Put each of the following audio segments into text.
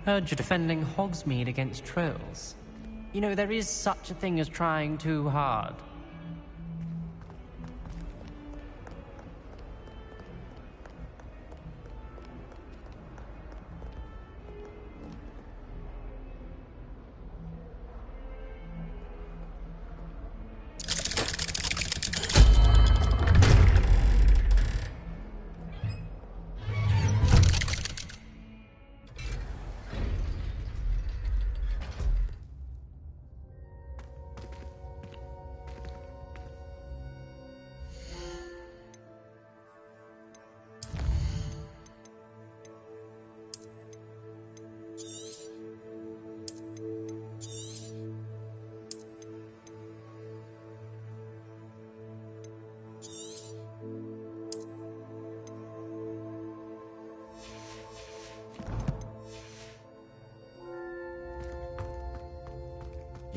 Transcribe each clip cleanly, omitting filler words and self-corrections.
Heard you're defending Hogsmeade against trolls. You know, there is such a thing as trying too hard.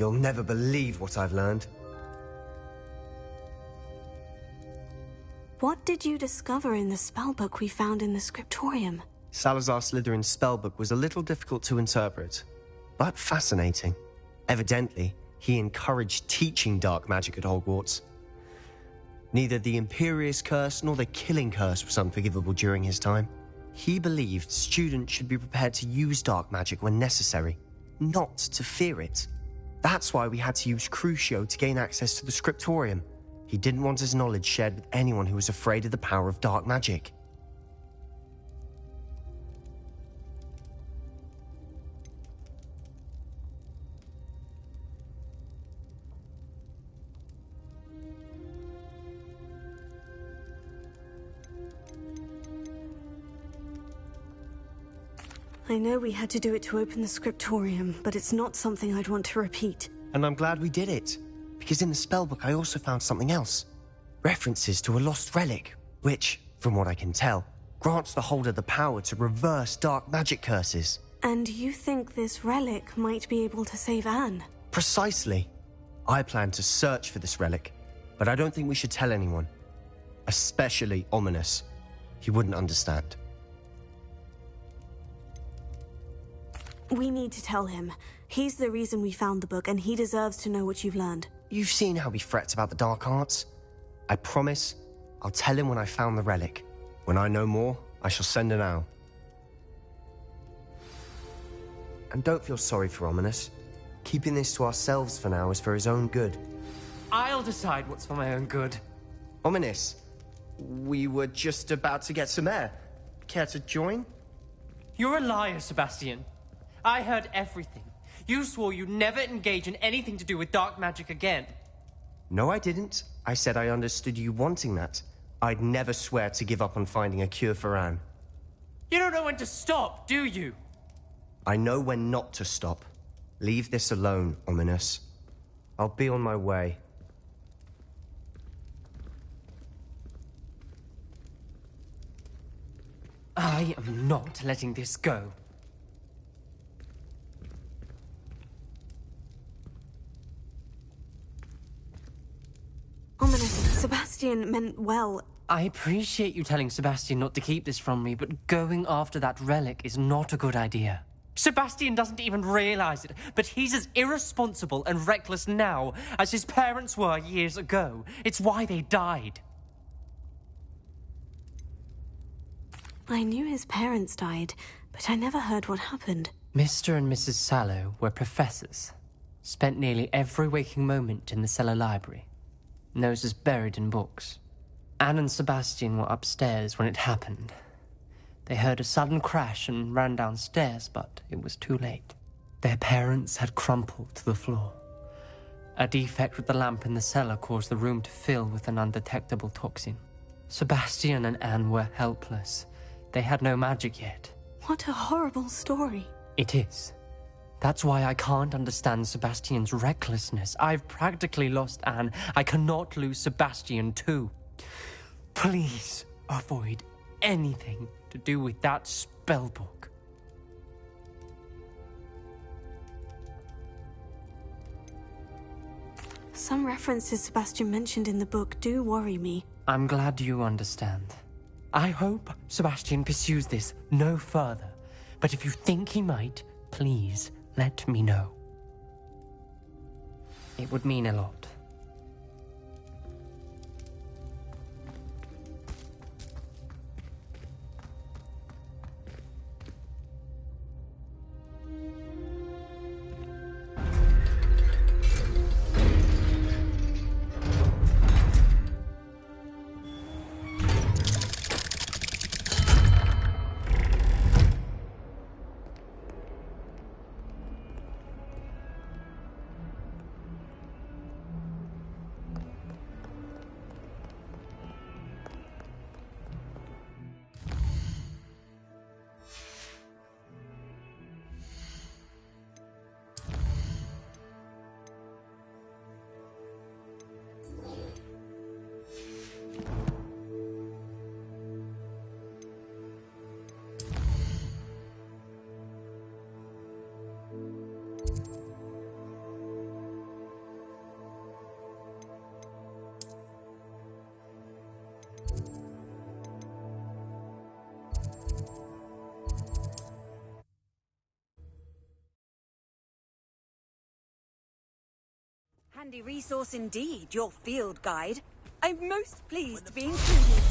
You'll never believe what I've learned. What did you discover in the spellbook we found in the scriptorium? Salazar Slytherin's spellbook was a little difficult to interpret, but fascinating. Evidently, he encouraged teaching dark magic at Hogwarts. Neither the Imperious Curse nor the Killing Curse was unforgivable during his time. He believed students should be prepared to use dark magic when necessary, not to fear it. That's why we had to use Crucio to gain access to the scriptorium. He didn't want his knowledge shared with anyone who was afraid of the power of dark magic. I know we had to do it to open the scriptorium, but it's not something I'd want to repeat. And I'm glad we did it, because in the spellbook I also found something else. References to a lost relic, which, from what I can tell, grants the holder the power to reverse dark magic curses. And you think this relic might be able to save Anne? Precisely. I plan to search for this relic, but I don't think we should tell anyone. Especially Ominous. He wouldn't understand. We need to tell him. He's the reason we found the book, and he deserves to know what you've learned. You've seen how he frets about the dark arts. I promise I'll tell him when I found the relic. When I know more, I shall send an owl. And don't feel sorry for Ominous. Keeping this to ourselves for now is for his own good. I'll decide what's for my own good. Ominous, we were just about to get some air. Care to join? You're a liar, Sebastian. I heard everything. You swore you'd never engage in anything to do with dark magic again. No, I didn't. I said I understood you wanting that. I'd never swear to give up on finding a cure for Anne. You don't know when to stop, do you? I know when not to stop. Leave this alone, Ominous. I'll be on my way. I am not letting this go. Ominous, Sebastian meant well. I appreciate you telling Sebastian not to keep this from me, but going after that relic is not a good idea. Sebastian doesn't even realize it, but he's as irresponsible and reckless now as his parents were years ago. It's why they died. I knew his parents died, but I never heard what happened. Mr. and Mrs. Sallow were professors. Spent nearly every waking moment in the cellar library. Noses buried in books. Anne and Sebastian were upstairs when it happened. They heard a sudden crash and ran downstairs, but it was too late. Their parents had crumpled to the floor. A defect with the lamp in the cellar caused the room to fill with an undetectable toxin. Sebastian and Anne were helpless. They had no magic yet. What a horrible story. It is. That's why I can't understand Sebastian's recklessness. I've practically lost Anne. I cannot lose Sebastian too. Please avoid anything to do with that spellbook. Some references Sebastian mentioned in the book do worry me. I'm glad you understand. I hope Sebastian pursues this no further. But if you think he might, please let me know. It would mean a lot. Handy resource indeed, your field guide. I'm most pleased to be included.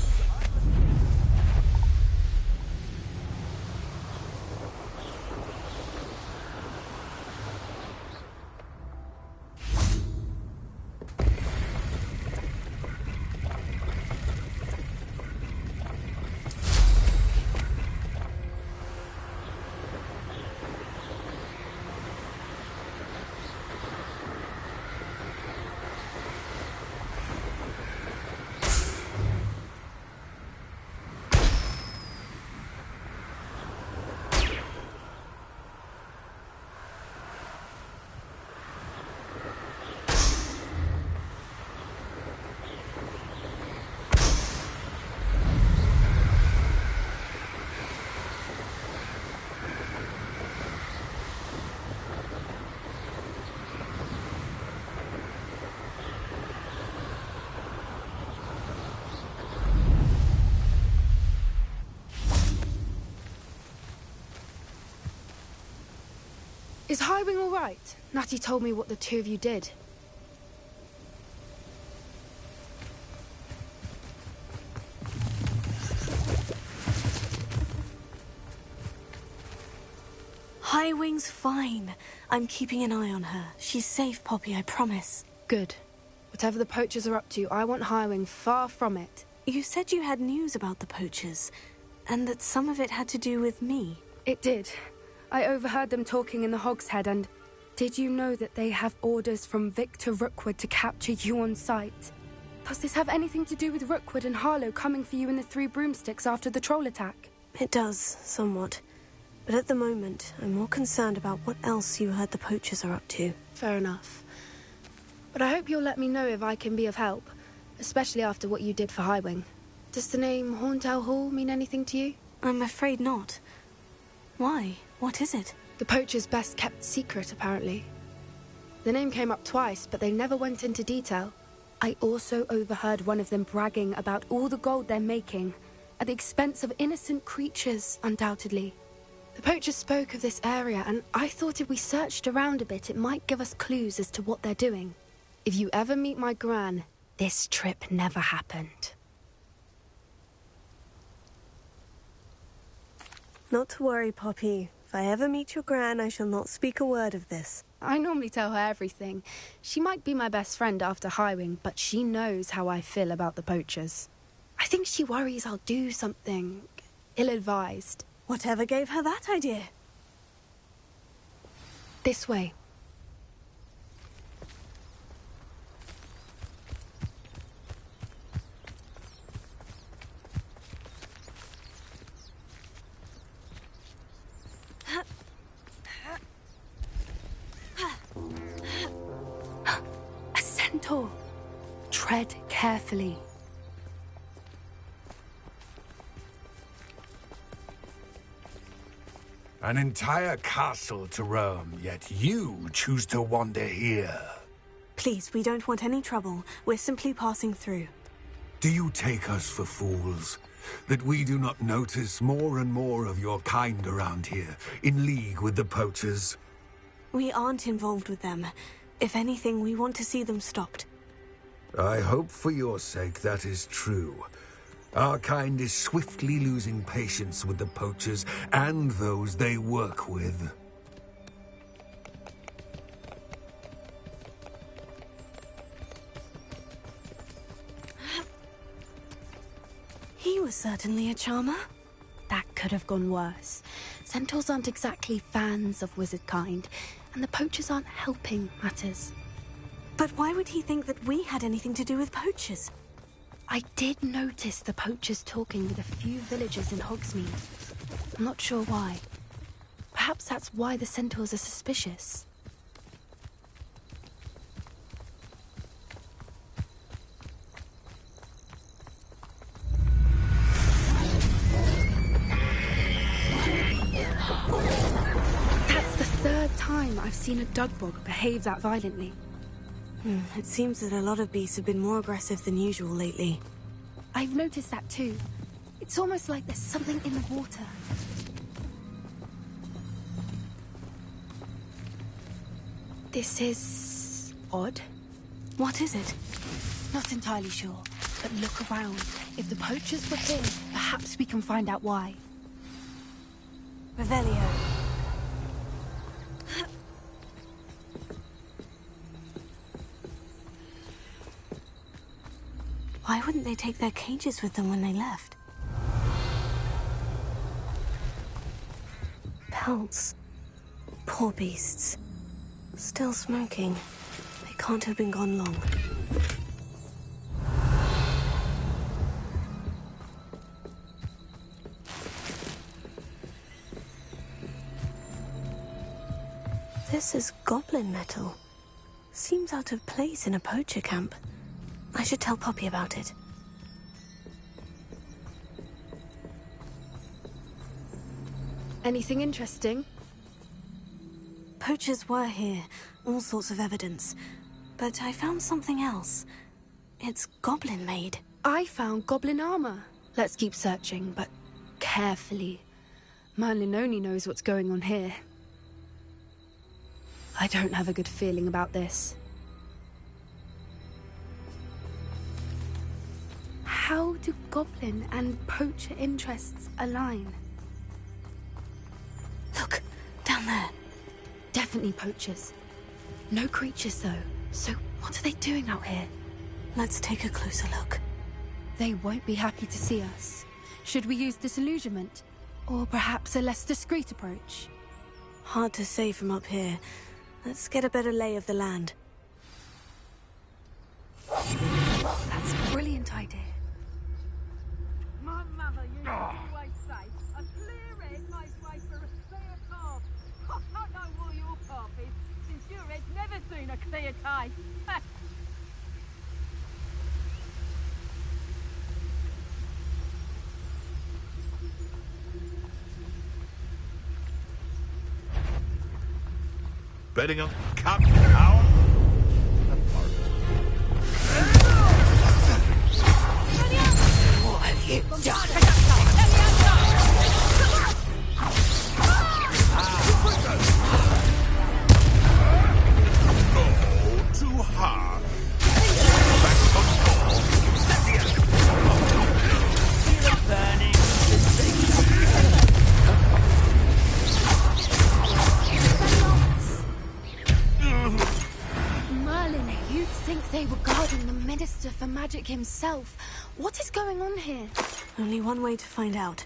Is Highwing all right? Natty told me what the two of you did. Highwing's fine. I'm keeping an eye on her. She's safe, Poppy, I promise. Good. Whatever the poachers are up to, I want Highwing far from it. You said you had news about the poachers, and that some of it had to do with me. It did. I overheard them talking in the Hogshead, and did you know that they have orders from Victor Rookwood to capture you on sight? Does this have anything to do with Rookwood and Harlow coming for you in the Three Broomsticks after the troll attack? It does, somewhat. But at the moment, I'm more concerned about what else you heard the poachers are up to. Fair enough. But I hope you'll let me know if I can be of help, especially after what you did for Highwing. Does the name Horntail Hall mean anything to you? I'm afraid not. Why? What is it? The poacher's best-kept secret, apparently. The name came up twice, but they never went into detail. I also overheard one of them bragging about all the gold they're making, at the expense of innocent creatures, undoubtedly. The poachers spoke of this area, and I thought if we searched around a bit, it might give us clues as to what they're doing. If you ever meet my Gran, this trip never happened. Not to worry, Poppy. If I ever meet your Gran, I shall not speak a word of this. I normally tell her everything. She might be my best friend after Highwing, but she knows how I feel about the poachers. I think she worries I'll do something ill-advised. Whatever gave her that idea? This way. A centaur. Tread carefully. An entire castle to roam, yet you choose to wander here. Please, we don't want any trouble. We're simply passing through. Do you take us for fools? that we do not notice more and more of your kind around here, in league with the poachers? We aren't involved with them. If anything, we want to see them stopped. I hope for your sake that is true. Our kind is swiftly losing patience with the poachers and those they work with. He was certainly a charmer. That could have gone worse. Centaurs aren't exactly fans of wizard kind, and the poachers aren't helping matters. But why would he think that we had anything to do with poachers? I did notice the poachers talking with a few villagers in Hogsmeade. I'm not sure why. Perhaps that's why the centaurs are suspicious. That's the third time I've seen a dugbog behave that violently. It seems that a lot of beasts have been more aggressive than usual lately. I've noticed that too. It's almost like there's something in the water. This is odd. What is it? Not entirely sure, but look around. If the poachers were here, perhaps we can find out why. Revelio. Why wouldn't they take their cages with them when they left? Pelts. Poor beasts. Still smoking. They can't have been gone long. This is goblin metal. Seems out of place in a poacher camp. I should tell Poppy about it. Anything interesting? Poachers were here, all sorts of evidence. But I found something else. It's goblin-made. I found goblin armor. Let's keep searching, but carefully. Merlin only knows what's going on here. I don't have a good feeling about this. How do goblin and poacher interests align? Look, down there. Definitely poachers. No creatures, though. So what are they doing out here? Let's take a closer look. They won't be happy to see us. Should we use disillusionment? Or perhaps a less discreet approach? Hard to say from up here. Let's get a better lay of the land. That's a brilliant idea. My mother used to always say, a clear head makes way for a clear path. I know what your path is, since your head's never seen a clear taste. Betting on come out. What have you done? Oh, too hard. Back on Burning. Merlin, you'd think they were guarding the Minister for Magic himself. What is going on here? Only one way to find out.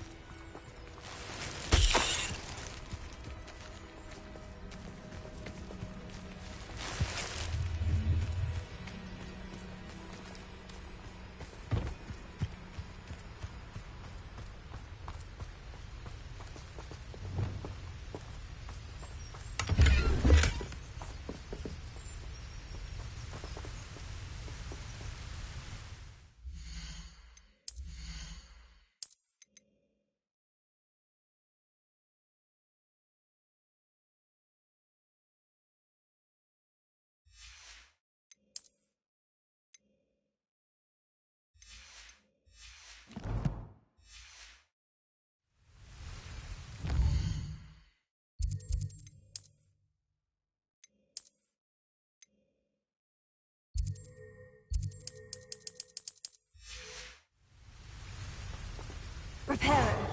Pero.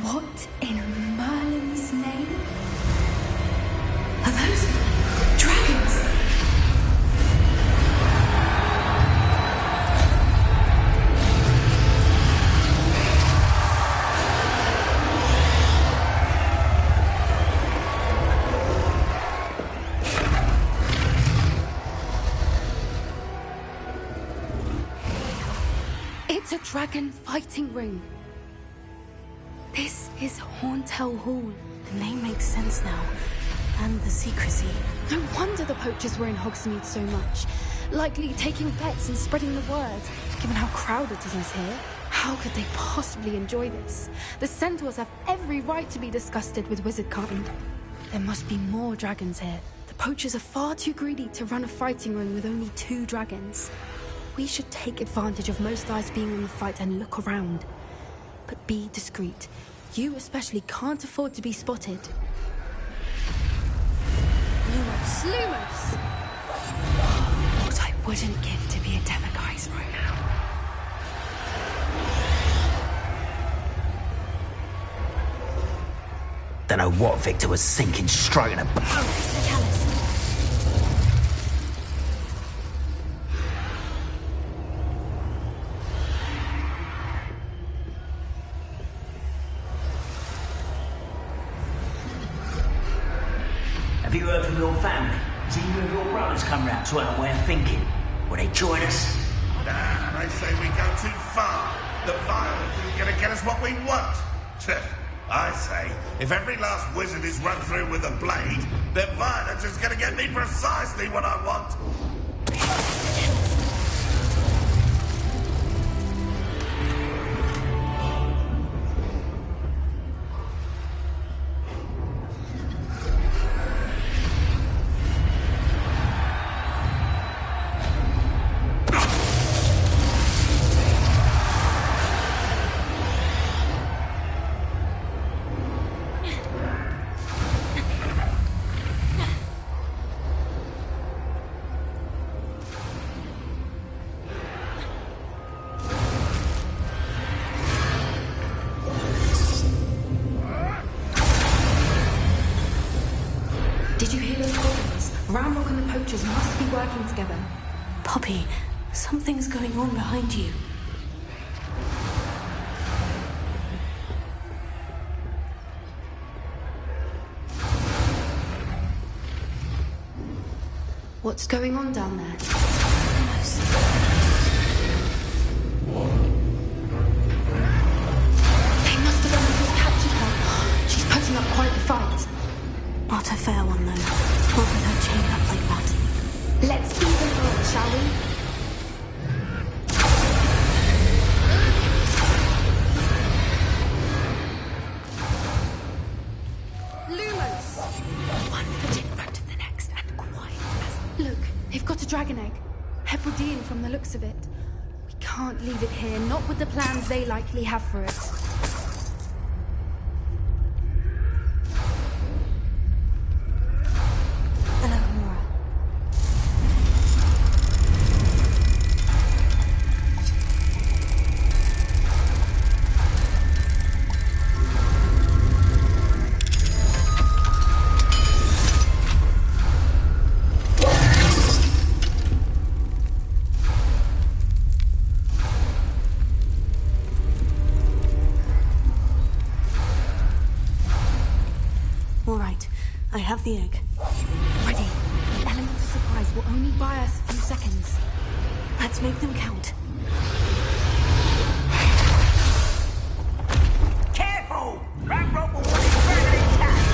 What in Merlin's name? Are those dragons? It's a dragon fighting ring. This is Hauntel Hall. The name makes sense now. And the secrecy. No wonder the poachers were in Hogsmeade so much. Likely taking bets and spreading the word. Given how crowded it is here, how could they possibly enjoy this? The centaurs have every right to be disgusted with wizard kind. There must be more dragons here. The poachers are far too greedy to run a fighting ring with only 2 dragons. We should take advantage of most eyes being on the fight and look around. But be discreet. You especially can't afford to be spotted. Lumos! What I wouldn't give to be a Demiguise right now. Don't know what Victor was thinking, stroking a... Have you heard from your family? Has either of your brothers come round to our way of thinking? Will they join us? Nah, they say we go too far. The violence isn't gonna get us what we want. I say, if every last wizard is run through with a blade, then violence is gonna get me precisely what I want. Did you hear those voices? Ramrock and the poachers must be working together. Poppy, something's going on behind you. What's going on down there? They must have almost captured her. She's putting up quite the fight. Not a fair one, though. Not with her chained up like that. Let's even roll, shall we? Lumos! One foot in front of the next and quiet as... Look, they've got a dragon egg. Hebridean from the looks of it. We can't leave it here, not with the plans they likely have for it. I have the egg. Ready. The element of surprise will only buy us a few seconds. Let's make them count. Careful! Ramrock will want his dragon intact!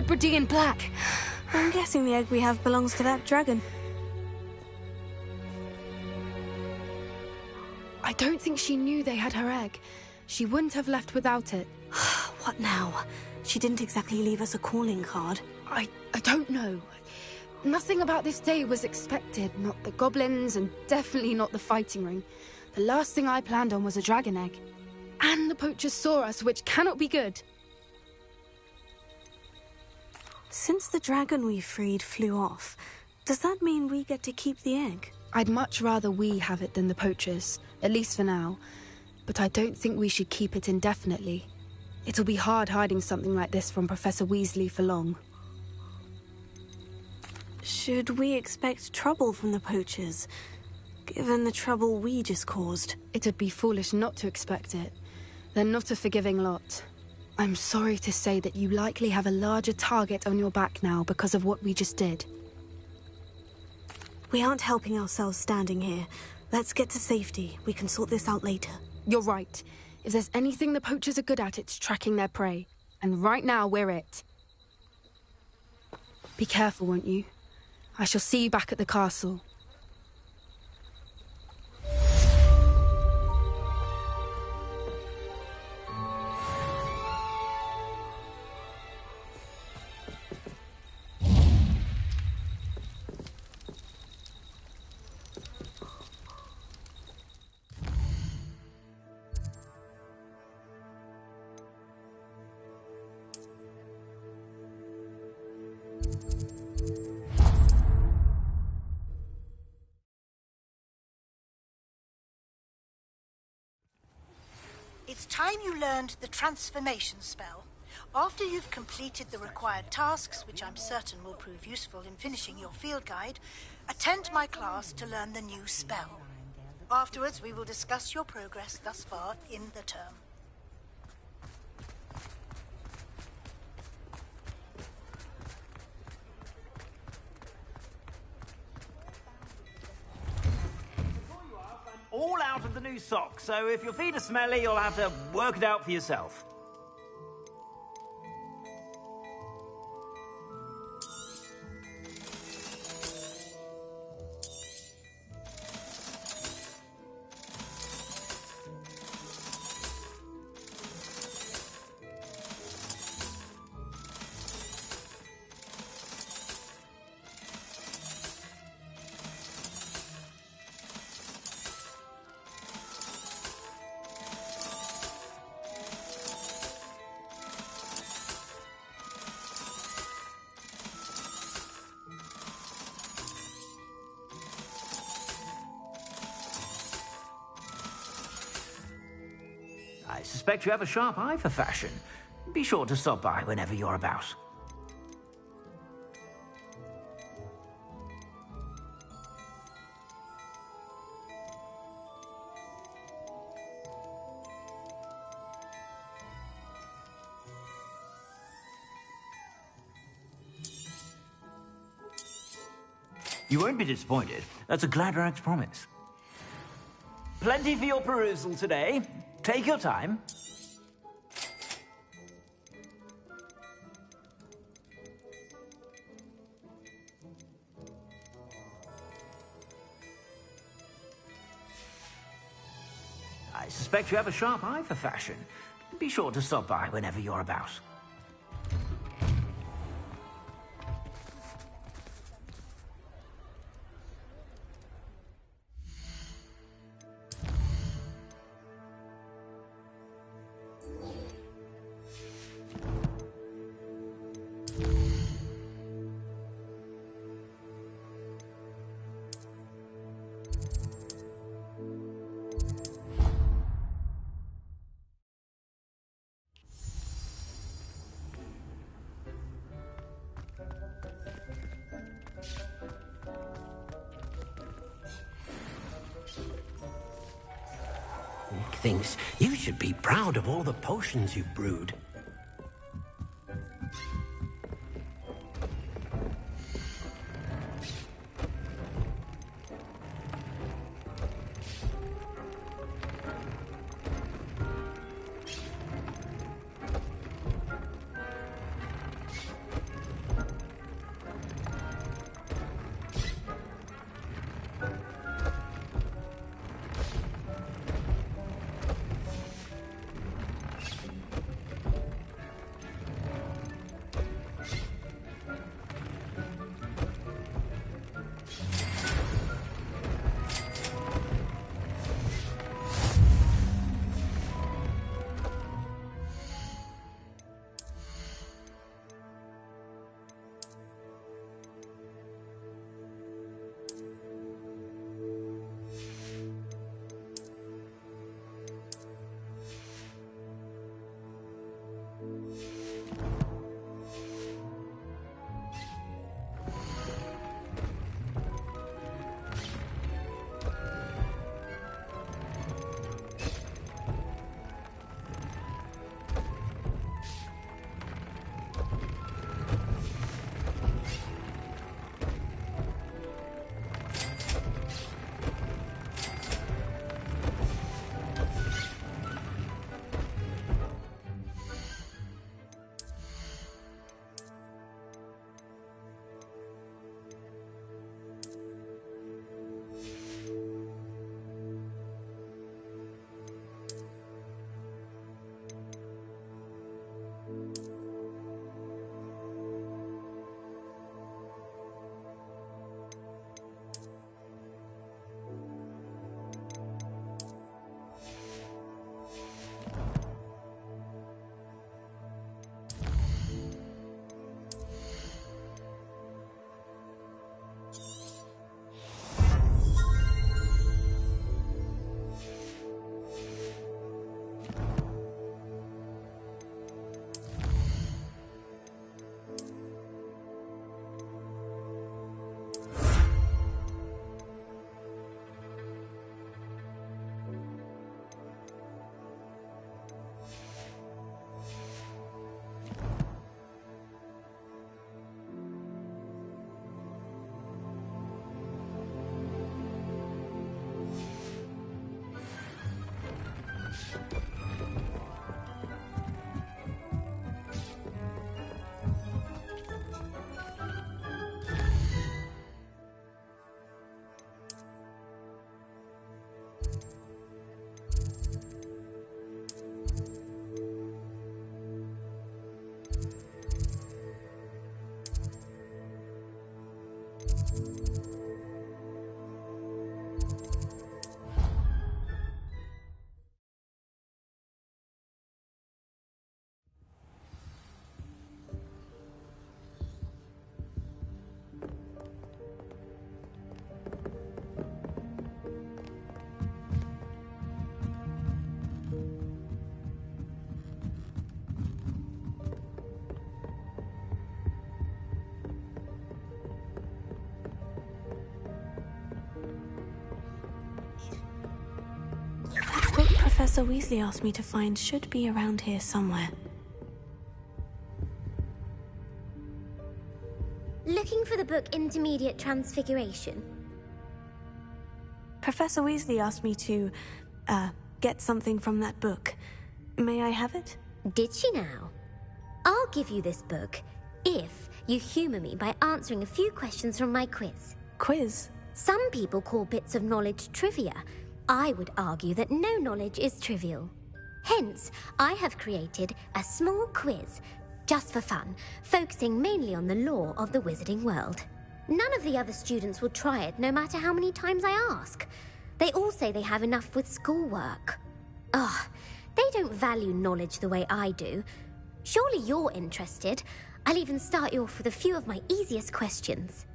Hebridean black. I'm guessing the egg we have belongs to that dragon. I don't think she knew they had her egg. She wouldn't have left without it. What now? She didn't exactly leave us a calling card. I don't know. Nothing about this day was expected. Not the goblins, and definitely not the fighting ring. The last thing I planned on was a dragon egg. And the poachers saw us, which cannot be good. Since the dragon we freed flew off, does that mean we get to keep the egg? I'd much rather we have it than the poachers, at least for now. But I don't think we should keep it indefinitely. It'll be hard hiding something like this from Professor Weasley for long. Should we expect trouble from the poachers, given the trouble we just caused? It'd be foolish not to expect it. They're not a forgiving lot. I'm sorry to say that you likely have a larger target on your back now because of what we just did. We aren't helping ourselves standing here. Let's get to safety. We can sort this out later. You're right. If there's anything the poachers are good at, it's tracking their prey. And right now, we're it. Be careful, won't you? I shall see you back at the castle. It's time you learned the transformation spell. After you've completed the required tasks, which I'm certain will prove useful in finishing your field guide, attend my class to learn the new spell. Afterwards, we will discuss your progress thus far in the term. All out of the new socks, so if your feet are smelly, you'll have to work it out for yourself. I suspect you have a sharp eye for fashion. Be sure to stop by whenever you're about. You won't be disappointed. That's a Gladrag's promise. Plenty for your perusal today. Take your time. I suspect you have a sharp eye for fashion. Be sure to stop by whenever you're about. Thinks you should be proud of all the potions you've brewed. Professor Weasley asked me to find should be around here somewhere. Looking for the book Intermediate Transfiguration? Professor Weasley asked me to, get something from that book. May I have it? Did she now? I'll give you this book if you humour me by answering a few questions from my quiz. Quiz? Some people call bits of knowledge trivia. I would argue that no knowledge is trivial. Hence, I have created a small quiz, just for fun, focusing mainly on the lore of the wizarding world. None of the other students will try it, no matter how many times I ask. They all say they have enough with schoolwork. Ugh, they don't value knowledge the way I do. Surely you're interested. I'll even start you off with a few of my easiest questions.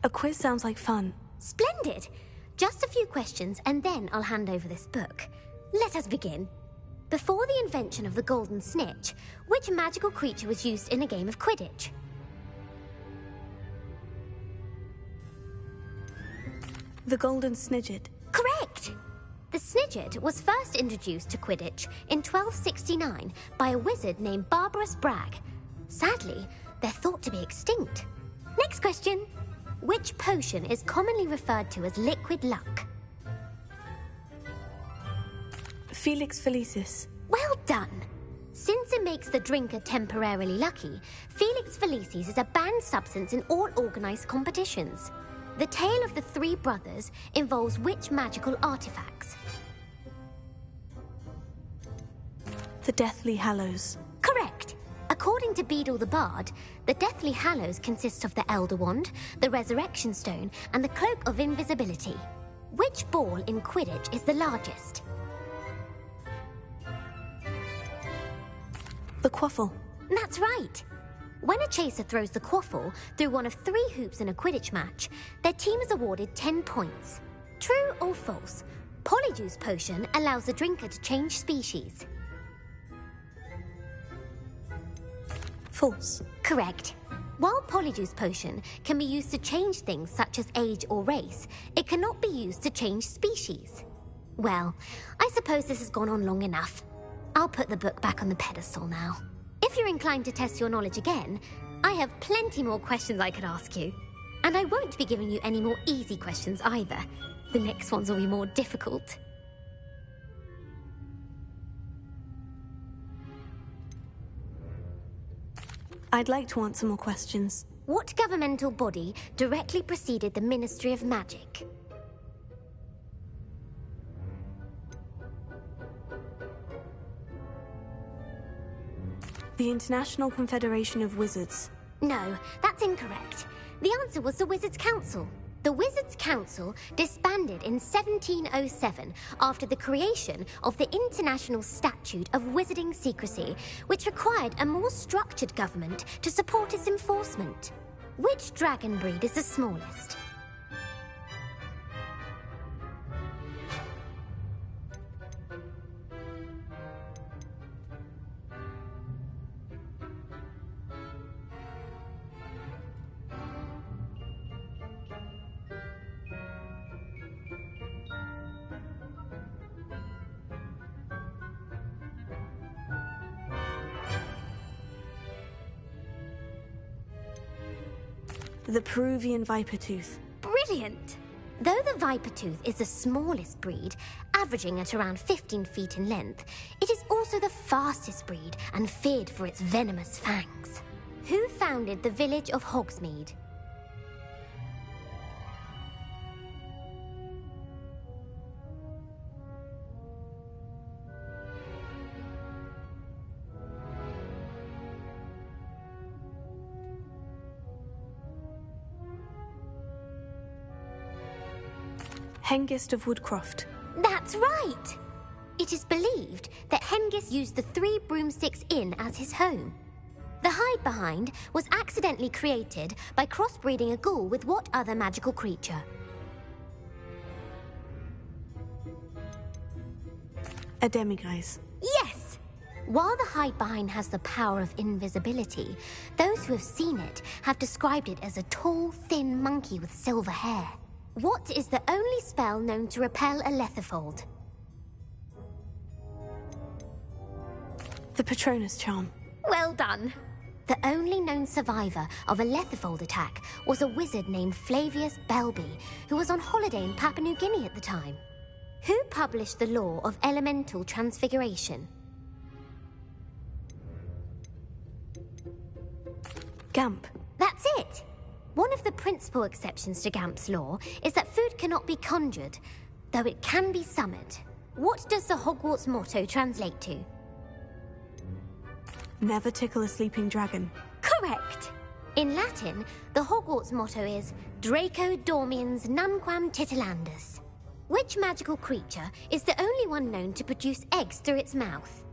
A quiz sounds like fun. Splendid! Just a few questions and then I'll hand over this book. Let us begin. Before the invention of the golden snitch, which magical creature was used in a game of Quidditch? The golden snidget. Correct! The snidget was first introduced to Quidditch in 1269 by a wizard named Barbarous Bragg. Sadly, they're thought to be extinct. Next question. Which potion is commonly referred to as liquid luck? Felix Felicis. Well done! Since it makes the drinker temporarily lucky, Felix Felicis is a banned substance in all organised competitions. The tale of the three brothers involves which magical artifacts? The Deathly Hallows. Correct! According to Beedle the Bard, the Deathly Hallows consists of the Elder Wand, the Resurrection Stone, and the Cloak of Invisibility. Which ball in Quidditch is the largest? The Quaffle. That's right! When a chaser throws the quaffle through one of 3 hoops in a Quidditch match, their team is awarded 10 points. True or false? Polyjuice Potion allows the drinker to change species. False. Correct. While Polyjuice Potion can be used to change things such as age or race, it cannot be used to change species. Well, I suppose this has gone on long enough. I'll put the book back on the pedestal now. If you're inclined to test your knowledge again, I have plenty more questions I could ask you. And I won't be giving you any more easy questions either. The next ones will be more difficult. I'd like to answer more questions. What governmental body directly preceded the Ministry of Magic? The International Confederation of Wizards. No, that's incorrect. The answer was the Wizards' Council. The Wizards' Council disbanded in 1707 after the creation of the International Statute of Wizarding Secrecy, which required a more structured government to support its enforcement. Which dragon breed is the smallest? The Peruvian Vipertooth. Brilliant! Though the Vipertooth is the smallest breed, averaging at around 15 feet in length, it is also the fastest breed and feared for its venomous fangs. Who founded the village of Hogsmeade? Hengist of Woodcroft. That's right! It is believed that Hengist used the 3 Broomsticks Inn as his home. The hide behind was accidentally created by crossbreeding a ghoul with what other magical creature? A demiguise. Yes! While the Hidebehind has the power of invisibility, those who have seen it have described it as a tall, thin monkey with silver hair. What is the only spell known to repel a Lethifold? The Patronus charm. Well done. The only known survivor of a Lethifold attack was a wizard named Flavius Belby, who was on holiday in Papua New Guinea at the time. Who published the law of elemental transfiguration? Gamp. That's it! One of the principal exceptions to Gamp's law is that food cannot be conjured, though it can be summoned. What does the Hogwarts motto translate to? Never tickle a sleeping dragon. Correct! In Latin, the Hogwarts motto is Draco Dormiens Nunquam Titilandus. Which magical creature is the only one known to produce eggs through its mouth?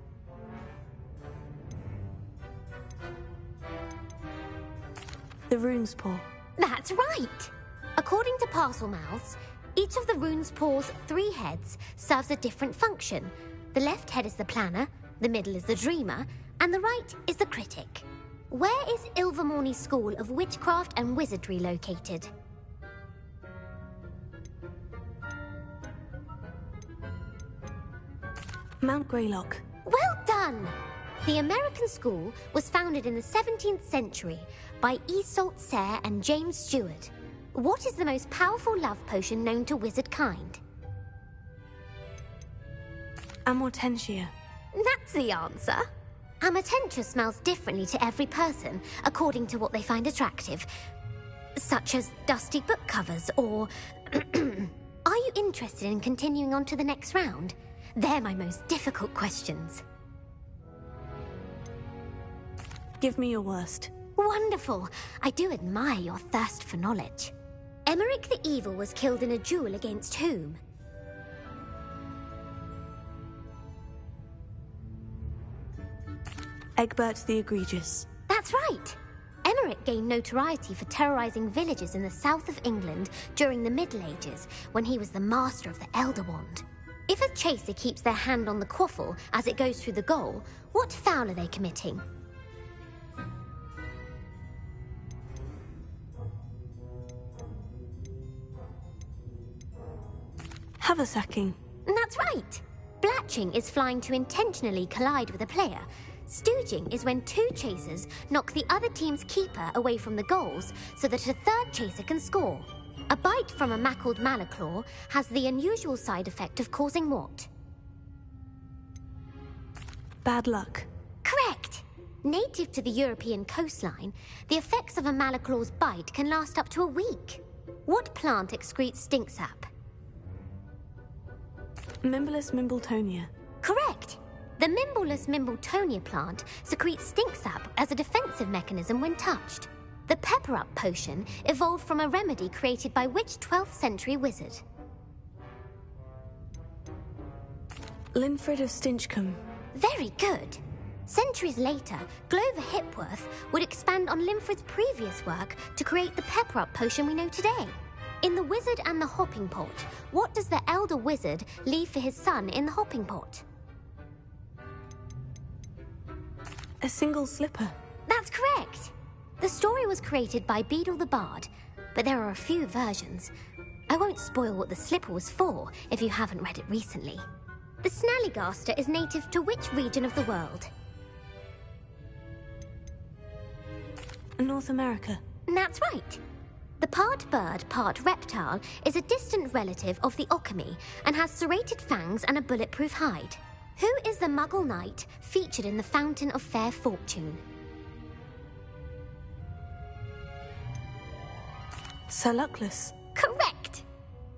The rune's paw. That's right! According to Parselmouths, each of the rune's paw's 3 heads serves a different function. The left head is the planner, the middle is the dreamer, and the right is the critic. Where is Ilvermorny School of Witchcraft and Wizardry located? Mount Greylock. Well done! The American school was founded in the 17th century by Iseult Sayre and James Stewart. What is the most powerful love potion known to wizard kind? Amortentia. That's the answer. Amortentia smells differently to every person, according to what they find attractive, such as dusty book covers or... Are you interested in continuing on to the next round? They're my most difficult questions. Give me your worst. Wonderful. I do admire your thirst for knowledge. Emmerich the Evil was killed in a duel against whom? Egbert the Egregious. That's right. Emmerich gained notoriety for terrorizing villages in the south of England during the Middle Ages, when he was the master of the Elder Wand. If a chaser keeps their hand on the quaffle as it goes through the goal, what foul are they committing? Haversacking. That's right. Blatching is flying to intentionally collide with a player. Stooging is when 2 chasers knock the other team's keeper away from the goals so that a 3rd chaser can score. A bite from a mackled malaclaw has the unusual side effect of causing what? Bad luck. Correct! Native to the European coastline, the effects of a malaclaw's bite can last up to a week. What plant excretes stink sap? Mimblus Mimbletonia. Correct! The Mimblus Mimbletonia plant secretes stink sap as a defensive mechanism when touched. The Pepper-Up potion evolved from a remedy created by which 12th century wizard? Linfred of Stinchcombe. Very good. Centuries later, Glover Hipworth would expand on Linfred's previous work to create the Pepper-Up potion we know today. In The Wizard and the Hopping Pot, what does the elder wizard leave for his son in the hopping pot? A single slipper. That's correct. The story was created by Beadle the Bard, but there are a few versions. I won't spoil what the slipper was for if you haven't read it recently. The Snallygaster is native to which region of the world? North America. That's right. The part bird, part reptile is a distant relative of the Occamy and has serrated fangs and a bulletproof hide. Who is the Muggle knight featured in the Fountain of Fair Fortune? Sir Luckless. Correct!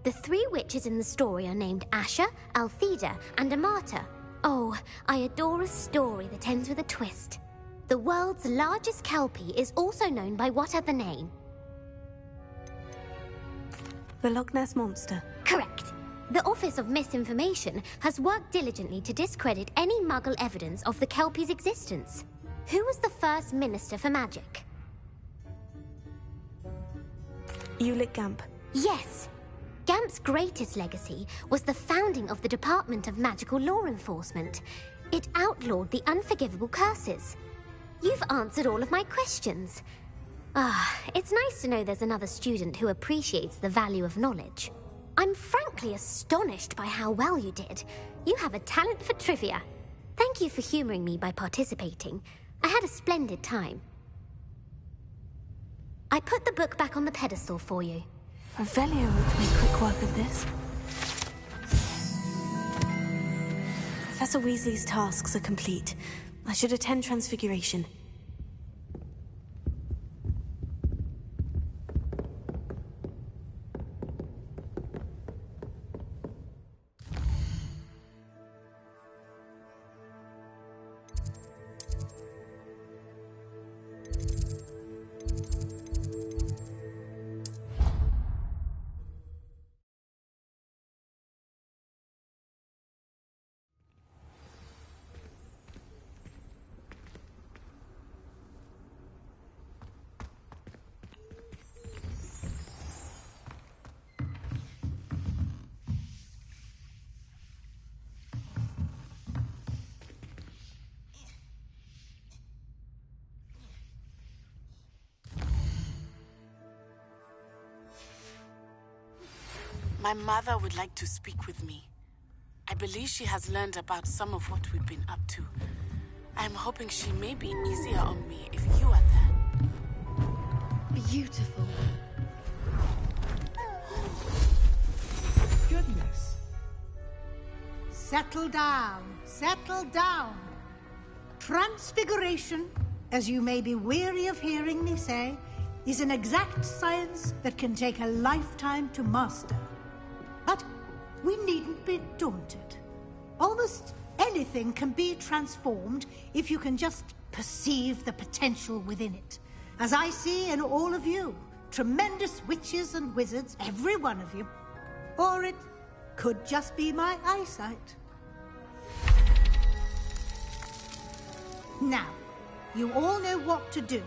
The 3 witches in the story are named Asha, Altheda, and Amata. Oh, I adore a story that ends with a twist. The world's largest kelpie is also known by what other name? The Loch Ness Monster. Correct. The Office of Misinformation has worked diligently to discredit any Muggle evidence of the kelpie's existence. Who was the first Minister for Magic? Ulick Gamp. Yes. Gamp's greatest legacy was the founding of the Department of Magical Law Enforcement. It outlawed the unforgivable curses. You've answered all of my questions. It's nice to know there's another student who appreciates the value of knowledge. I'm frankly astonished by how well you did. You have a talent for trivia. Thank you for humoring me by participating. I had a splendid time. I put the book back on the pedestal for you. Revelio would make quick work of this. Professor Weasley's tasks are complete. I should attend Transfiguration. My mother would like to speak with me. I believe she has learned about some of what we've been up to. I'm hoping she may be easier on me if you are there. Beautiful. Goodness. Settle down. Settle down. Transfiguration, as you may be weary of hearing me say, is an exact science that can take a lifetime to master. But we needn't be daunted. Almost anything can be transformed if you can just perceive the potential within it. As I see in all of you, tremendous witches and wizards, every one of you. Or it could just be my eyesight. Now, you all know what to do.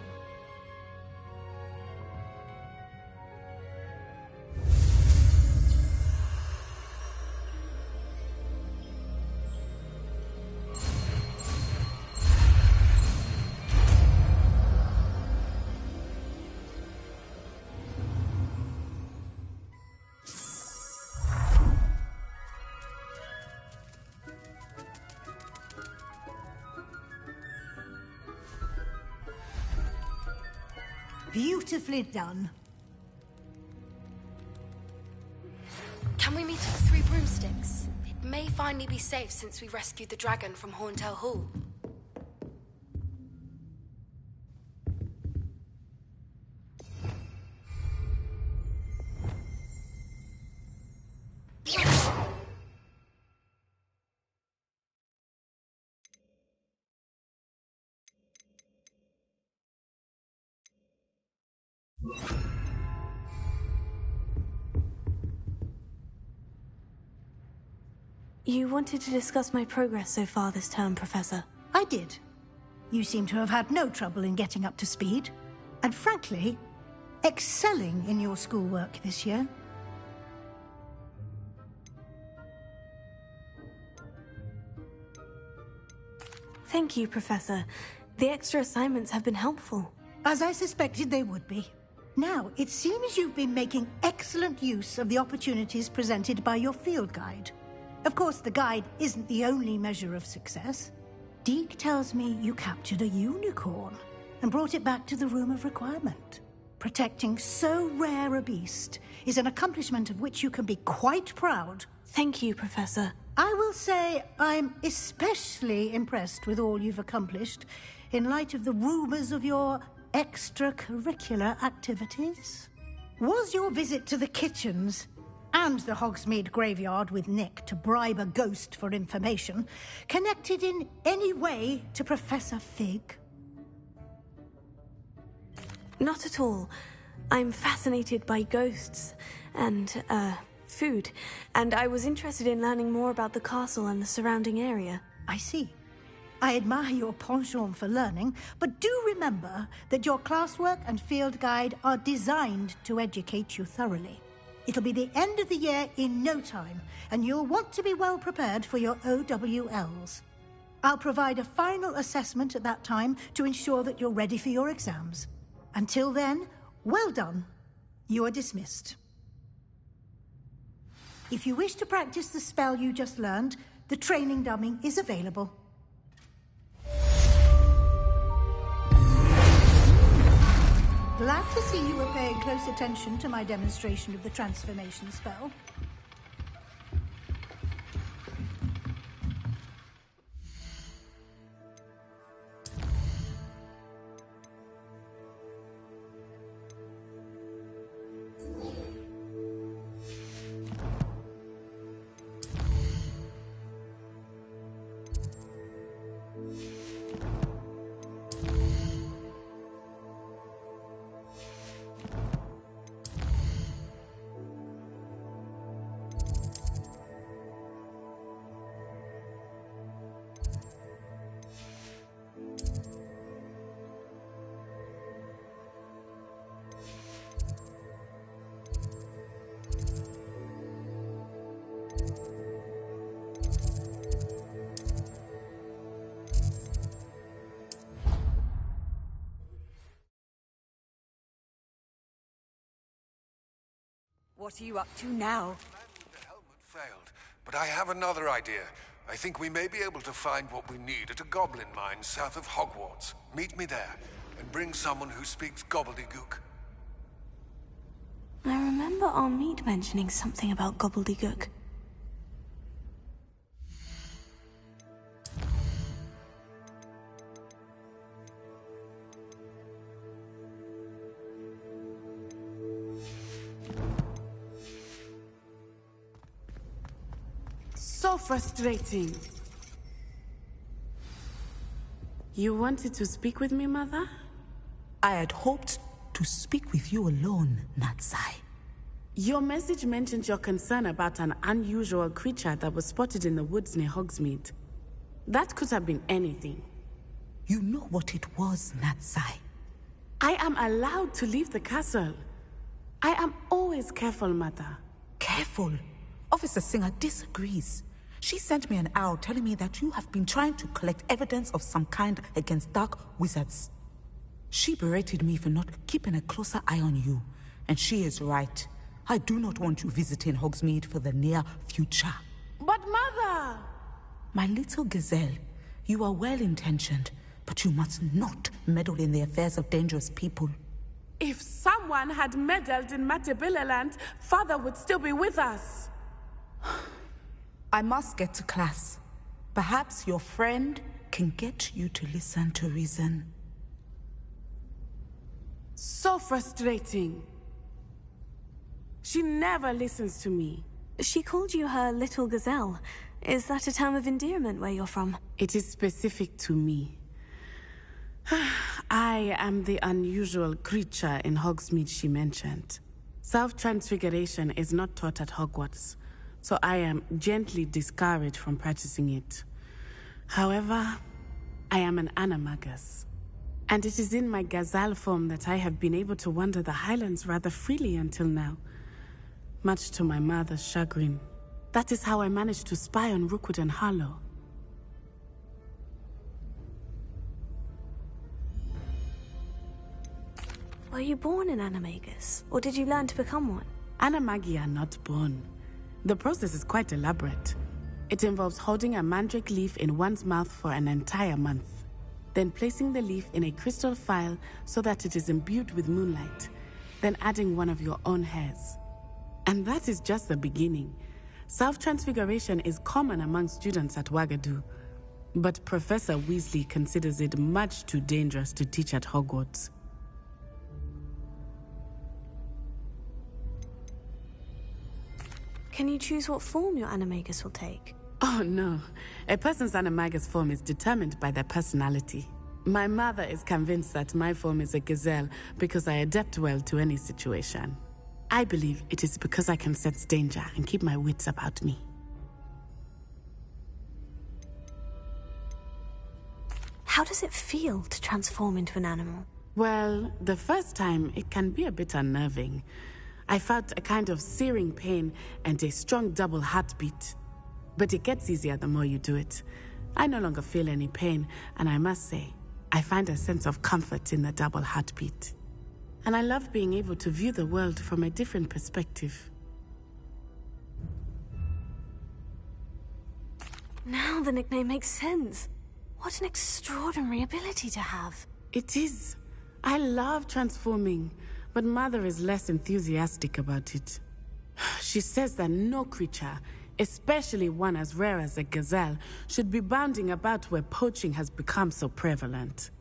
Beautifully done. Can we meet at the Three Broomsticks? It may finally be safe since we rescued the dragon from Horntail Hall. You wanted to discuss my progress so far this term, Professor. I did. You seem to have had no trouble in getting up to speed. And frankly, excelling in your schoolwork this year. Thank you, Professor. The extra assignments have been helpful. As I suspected they would be. Now, it seems you've been making excellent use of the opportunities presented by your field guide. Of course, the guide isn't the only measure of success. Deke tells me you captured a unicorn and brought it back to the Room of Requirement. Protecting so rare a beast is an accomplishment of which you can be quite proud. Thank you, Professor. I will say I'm especially impressed with all you've accomplished in light of the rumors of your extracurricular activities. Was your visit to the kitchens and the Hogsmeade graveyard with Nick to bribe a ghost for information connected in any way to Professor Fig? Not at all. I'm fascinated by ghosts and, food, and I was interested in learning more about the castle and the surrounding area. I see. I admire your penchant for learning, but do remember that your classwork and field guide are designed to educate you thoroughly. It'll be the end of the year in no time, and you'll want to be well prepared for your OWLs. I'll provide a final assessment at that time to ensure that you're ready for your exams. Until then, well done. You are dismissed. If you wish to practice the spell you just learned, the training dummy is available. Glad to see you were paying close attention to my demonstration of the transformation spell. What are you up to now? The helmet failed, but I have another idea. I think we may be able to find what we need at a goblin mine south of Hogwarts. Meet me there, and bring someone who speaks gobbledygook. I remember Armid mentioning something about gobbledygook. So frustrating. You wanted to speak with me, Mother? I had hoped to speak with you alone, Natsai. Your message mentioned your concern about an unusual creature that was spotted in the woods near Hogsmeade. That could have been anything. You know what it was, Natsai. I am allowed to leave the castle. I am always careful, Mother. Careful? Officer Singer disagrees. She sent me an owl telling me that you have been trying to collect evidence of some kind against dark wizards. She berated me for not keeping a closer eye on you, and she is right. I do not want you visiting Hogsmeade for the near future. But Mother! My little gazelle, you are well-intentioned, but you must not meddle in the affairs of dangerous people. If someone had meddled in Matabeleland, Father would still be with us. I must get to class. Perhaps your friend can get you to listen to reason. So frustrating. She never listens to me. She called you her little gazelle. Is that a term of endearment where you're from? It is specific to me. I am the unusual creature in Hogsmeade she mentioned. Self-transfiguration is not taught at Hogwarts, so I am gently discouraged from practicing it. However, I am an animagus, and it is in my gazelle form that I have been able to wander the Highlands rather freely until now, much to my mother's chagrin. That is how I managed to spy on Rookwood and Harlow. Were you born an animagus, or did you learn to become one? Animagi are not born. The process is quite elaborate. It involves holding a mandrake leaf in one's mouth for an entire month, then placing the leaf in a crystal phial so that it is imbued with moonlight, then adding one of your own hairs. And that is just the beginning. Self-transfiguration is common among students at Wagadu, but Professor Weasley considers it much too dangerous to teach at Hogwarts. Can you choose what form your animagus will take? Oh no, a person's animagus form is determined by their personality. My mother is convinced that my form is a gazelle because I adapt well to any situation. I believe it is because I can sense danger and keep my wits about me. How does it feel to transform into an animal? Well, the first time it can be a bit unnerving. I felt a kind of searing pain and a strong double heartbeat. But it gets easier the more you do it. I no longer feel any pain, and I must say, I find a sense of comfort in the double heartbeat. And I love being able to view the world from a different perspective. Now the nickname makes sense. What an extraordinary ability to have. It is. I love transforming, but Mother is less enthusiastic about it. She says that no creature, especially one as rare as a gazelle, should be bounding about where poaching has become so prevalent.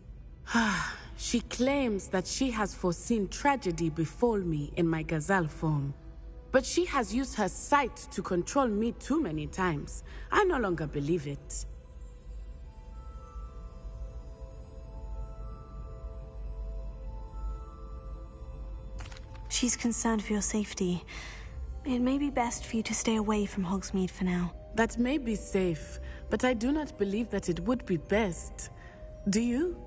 She claims that she has foreseen tragedy befall me in my gazelle form. But she has used her sight to control me too many times. I no longer believe it. She's concerned for your safety. It may be best for you to stay away from Hogsmeade for now. That may be safe, but I do not believe that it would be best. Do you?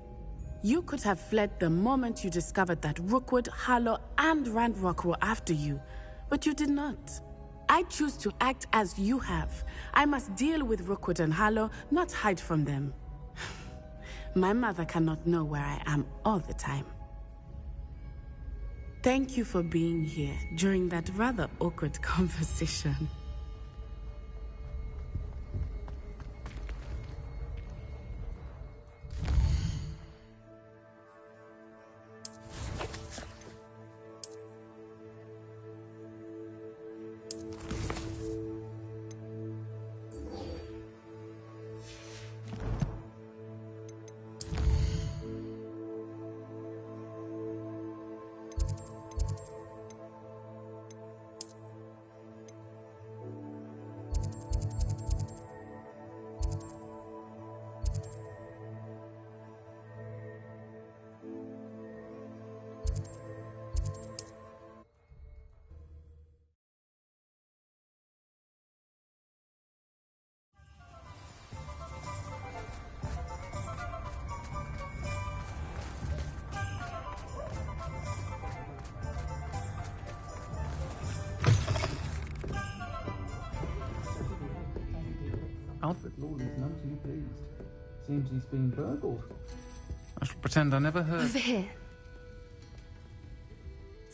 You could have fled the moment you discovered that Rookwood, Harlow, and Ranrock were after you, but you did not. I choose to act as you have. I must deal with Rookwood and Harlow, not hide from them. My mother cannot know where I am all the time. Thank you for being here during that rather awkward conversation. Alfred Lord is none too pleased. Seems he's been burgled. I shall pretend I never heard. Over here.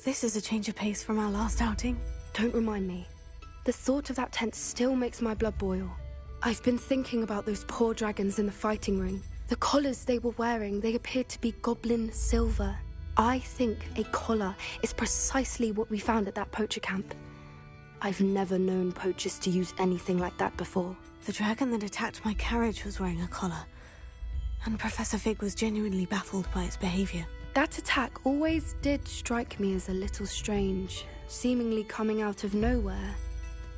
This is a change of pace from our last outing. Don't remind me. The thought of that tent still makes my blood boil. I've been thinking about those poor dragons in the fighting ring. The collars they were wearing, they appeared to be goblin silver. I think a collar is precisely what we found at that poacher camp. I've never known poachers to use anything like that before. The dragon that attacked my carriage was wearing a collar, and Professor Fig was genuinely baffled by its behavior. That attack always did strike me as a little strange, seemingly coming out of nowhere.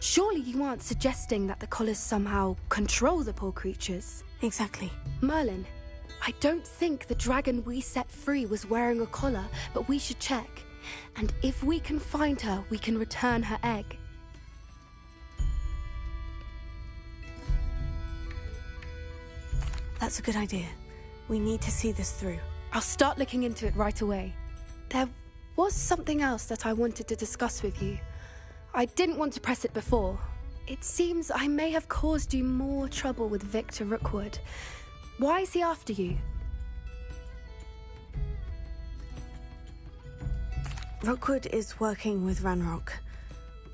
Surely you aren't suggesting that the collars somehow control the poor creatures? Exactly. Merlin, I don't think the dragon we set free was wearing a collar, but we should check. And if we can find her, we can return her egg. That's a good idea. We need to see this through. I'll start looking into it right away. There was something else that I wanted to discuss with you. I didn't want to press it before. It seems I may have caused you more trouble with Victor Rookwood. Why is he after you? Rookwood is working with Ranrock,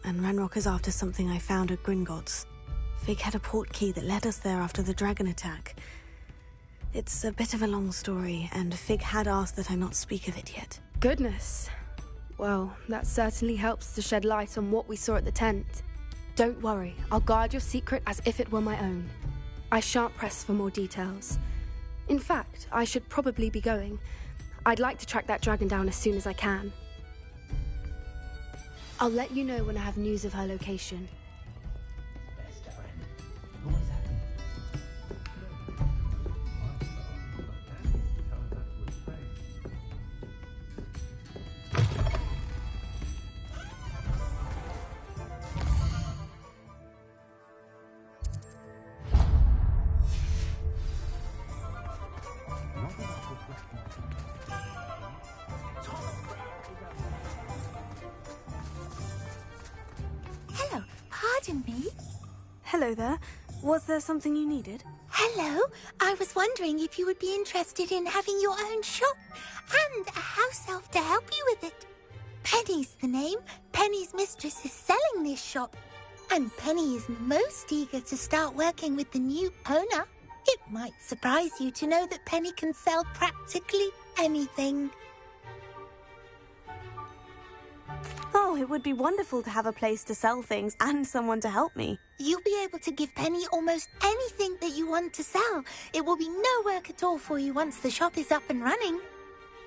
and Ranrock is after something I found at Gringotts. Fig had a port key that led us there after the dragon attack. It's a bit of a long story, and Fig had asked that I not speak of it yet. Goodness. Well, that certainly helps to shed light on what we saw at the tent. Don't worry, I'll guard your secret as if it were my own. I shan't press for more details. In fact, I should probably be going. I'd like to track that dragon down as soon as I can. I'll let you know when I have news of her location. to me. Hello there. Was there something you needed? Hello. I was wondering if you would be interested in having your own shop and a house elf to help you with it. Penny's the name. Penny's mistress is selling this shop, and Penny is most eager to start working with the new owner. It might surprise you to know that Penny can sell practically anything. Oh, it would be wonderful to have a place to sell things and someone to help me. You'll be able to give Penny almost anything that you want to sell. It will be no work at all for you once the shop is up and running.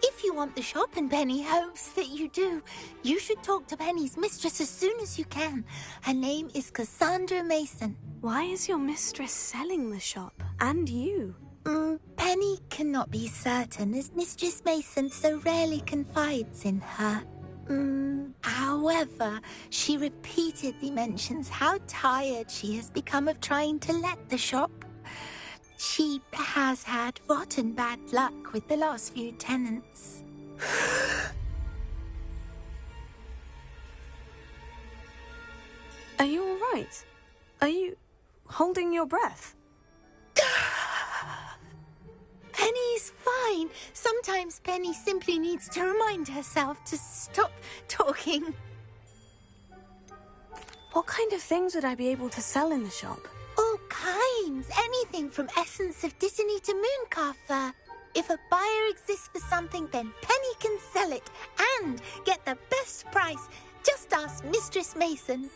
If you want the shop and Penny hopes that you do, you should talk to Penny's mistress as soon as you can. Her name is Cassandra Mason. Why is your mistress selling the shop? And you? Penny cannot be certain, as Mistress Mason so rarely confides in her. However, she repeatedly mentions how tired she has become of trying to let the shop. She has had rotten bad luck with the last few tenants. Are you all right? Are you holding your breath? Penny's fine. Sometimes Penny simply needs to remind herself to stop talking. What kind of things would I be able to sell in the shop? All kinds. Anything from essence of Dittany to Mooncalf fur. If a buyer exists for something, then Penny can sell it and get the best price. Just ask Mistress Mason.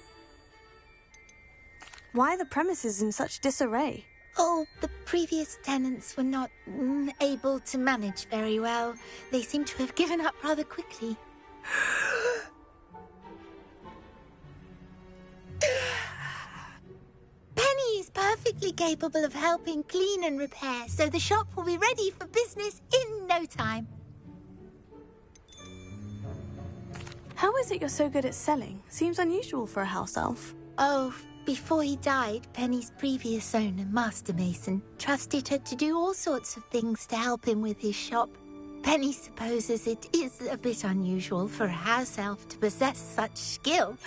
Why are the premises in such disarray? Oh, the previous tenants were not able to manage very well. They seem to have given up rather quickly. Penny is perfectly capable of helping clean and repair, so the shop will be ready for business in no time. How is it you're so good at selling? Seems unusual for a house elf. Oh, before he died, Penny's previous owner, Master Mason, trusted her to do all sorts of things to help him with his shop. Penny supposes it is a bit unusual for a house elf to possess such skill,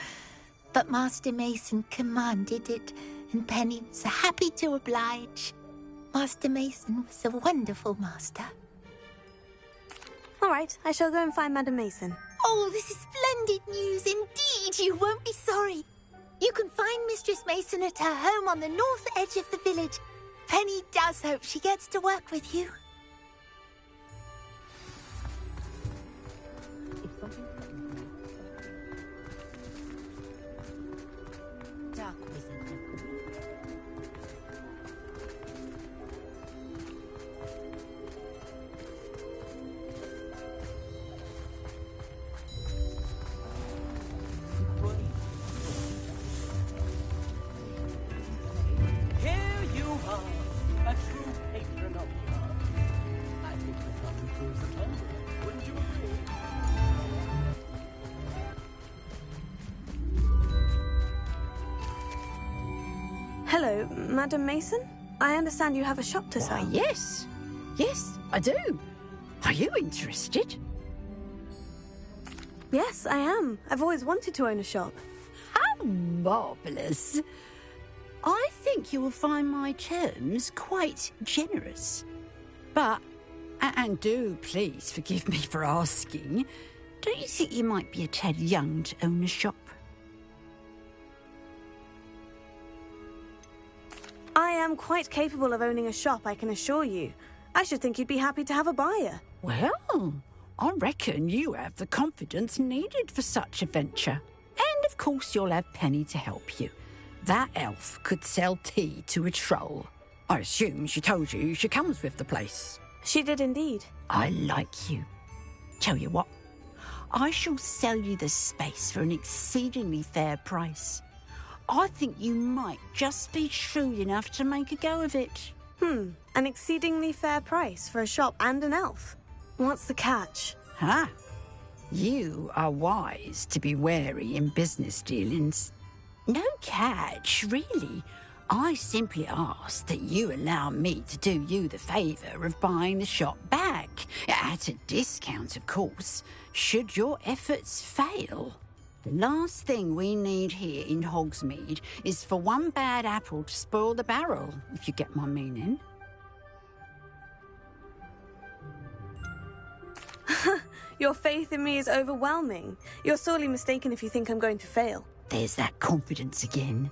but Master Mason commanded it, and Penny was happy to oblige. Master Mason was a wonderful master. All right, I shall go and find Madam Mason. Oh, this is splendid news indeed. You won't be sorry. You can find Mistress Mason at her home on the north edge of the village. Penny does hope she gets to work with you. Dark wizard. A true patron of the art. I think the fun proves at home. Wouldn't you agree? Hello, Madam Mason? I understand you have a shop to sell. Why, yes. Yes, I do. Are you interested? Yes, I am. I've always wanted to own a shop. How marvellous. I think you will find my terms quite generous. But, and do please forgive me for asking, don't you think you might be a tad young to own a shop? I am quite capable of owning a shop, I can assure you. I should think you'd be happy to have a buyer. Well, I reckon you have the confidence needed for such a venture. And of course you'll have Penny to help you. That elf could sell tea to a troll. I assume she told you she comes with the place. She did indeed. I like you. Tell you what, I shall sell you the space for an exceedingly fair price. I think you might just be shrewd enough to make a go of it. An exceedingly fair price for a shop and an elf. What's the catch? Huh? You are wise to be wary in business dealings. No catch, really. I simply ask that you allow me to do you the favour of buying the shop back. At a discount, of course, should your efforts fail. The last thing we need here in Hogsmeade is for one bad apple to spoil the barrel, if you get my meaning. Your faith in me is overwhelming. You're sorely mistaken if you think I'm going to fail. There's that confidence again.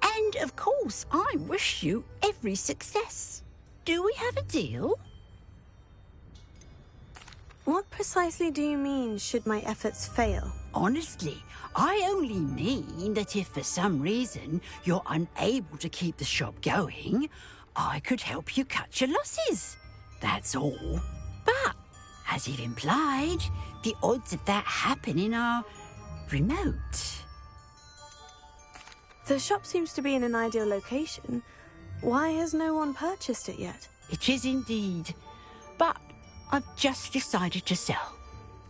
And, of course, I wish you every success. Do we have a deal? What precisely do you mean, should my efforts fail? Honestly, I only mean that if for some reason you're unable to keep the shop going, I could help you cut your losses. That's all. But, as you've implied, the odds of that happening are remote. The shop seems to be in an ideal location. Why has no one purchased it yet? It is indeed. But I've just decided to sell.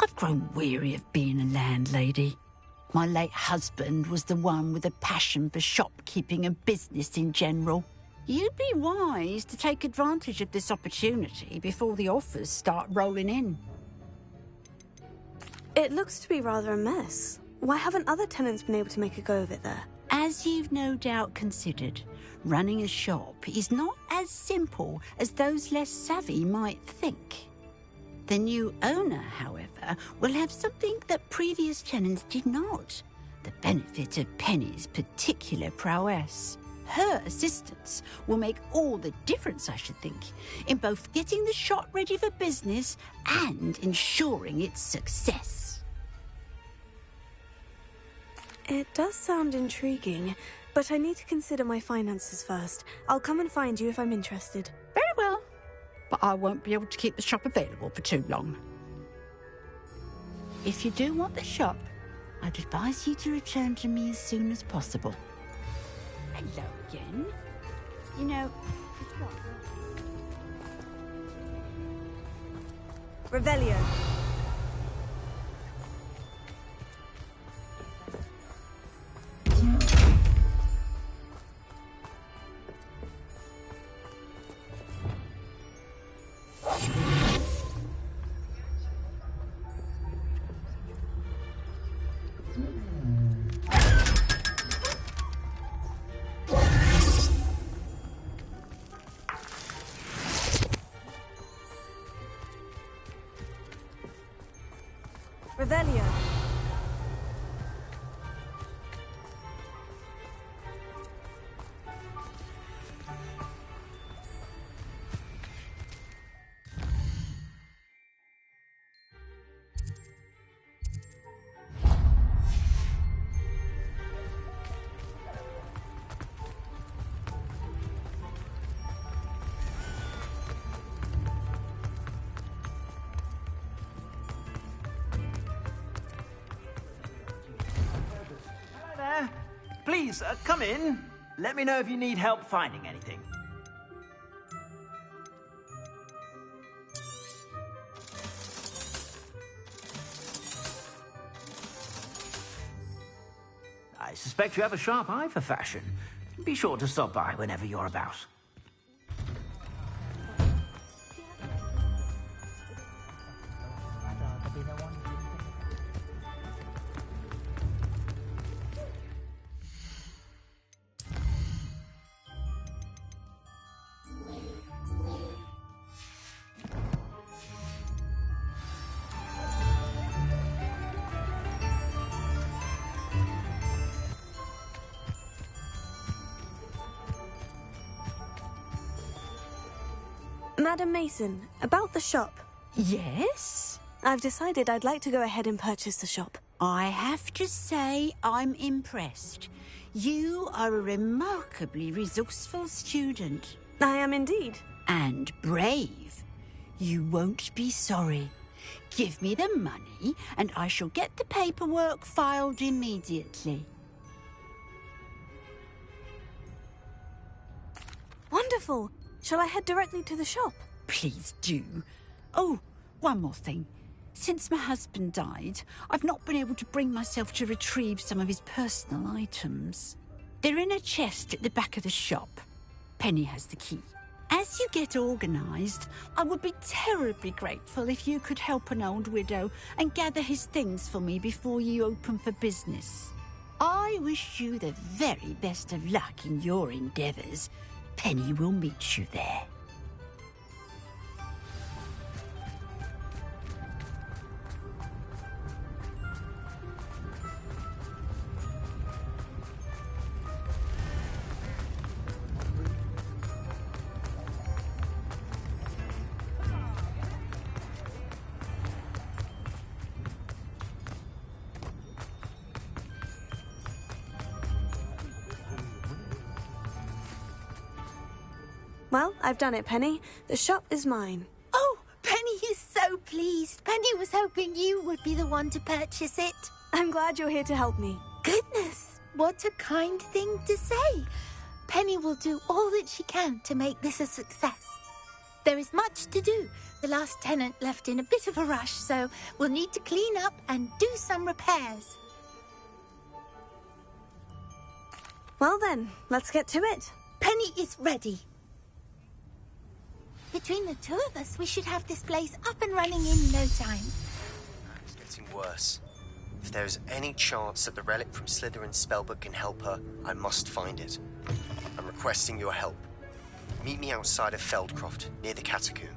I've grown weary of being a landlady. My late husband was the one with a passion for shopkeeping and business in general. You'd be wise to take advantage of this opportunity before the offers start rolling in. It looks to be rather a mess. Why haven't other tenants been able to make a go of it there? As you've no doubt considered, running a shop is not as simple as those less savvy might think. The new owner, however, will have something that previous tenants did not. The benefit of Penny's particular prowess. Her assistance will make all the difference, I should think, in both getting the shop ready for business and ensuring its success. It does sound intriguing, but I need to consider my finances first. I'll come and find you if I'm interested. Very well, but I won't be able to keep the shop available for too long. If you do want the shop, I'd advise you to return to me as soon as possible. Hello again. You know, it's what? Revelio. Revelio. Please, come in. Let me know if you need help finding anything. I suspect you have a sharp eye for fashion. Be sure to stop by whenever you're about. Madam Mason, about the shop. Yes? I've decided I'd like to go ahead and purchase the shop. I have to say I'm impressed. You are a remarkably resourceful student. I am indeed. And brave. You won't be sorry. Give me the money and I shall get the paperwork filed immediately. Wonderful! Shall I head directly to the shop? Please do. Oh, one more thing. Since my husband died, I've not been able to bring myself to retrieve some of his personal items. They're in a chest at the back of the shop. Penny has the key. As you get organised, I would be terribly grateful if you could help an old widow and gather his things for me before you open for business. I wish you the very best of luck in your endeavours. Penny will meet you there. Well, I've done it, Penny. The shop is mine. Oh, Penny is so pleased. Penny was hoping you would be the one to purchase it. I'm glad you're here to help me. Goodness, what a kind thing to say. Penny will do all that she can to make this a success. There is much to do. The last tenant left in a bit of a rush, so we'll need to clean up and do some repairs. Well then, let's get to it. Penny is ready. Between the two of us, we should have this place up and running in no time. It's getting worse. If there is any chance that the relic from Slytherin's spellbook can help her, I must find it. I'm requesting your help. Meet me outside of Feldcroft, near the catacomb.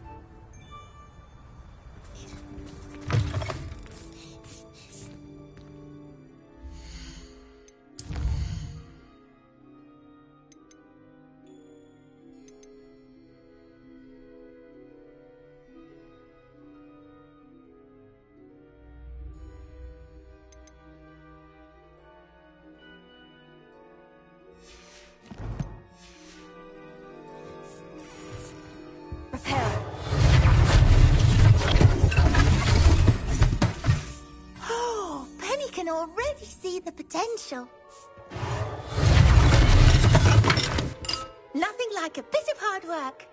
Oh, Penny can already see the potential. Nothing like a bit of hard work.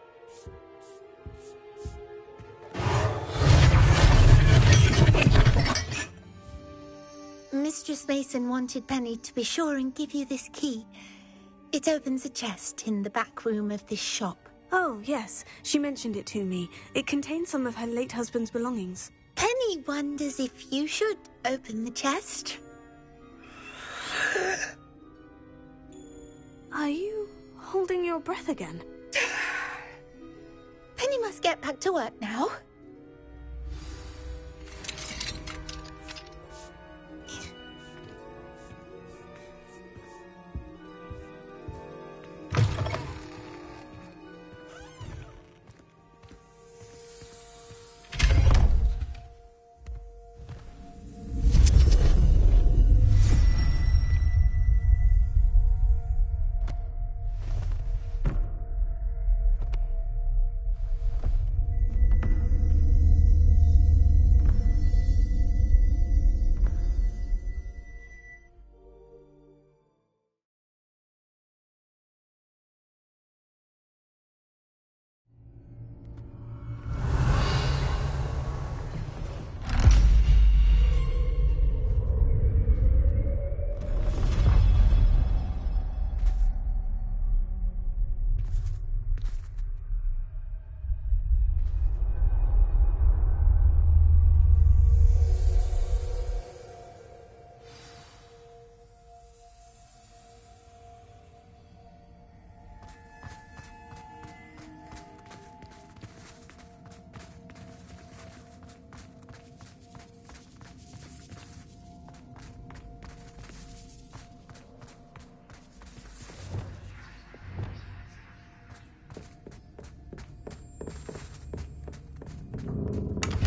Mistress Mason wanted Penny to be sure and give you this key. It opens a chest in the back room of this shop. Oh, yes. She mentioned it to me. It contains some of her late husband's belongings. Penny wonders if you should open the chest. Are you holding your breath again? Penny must get back to work now.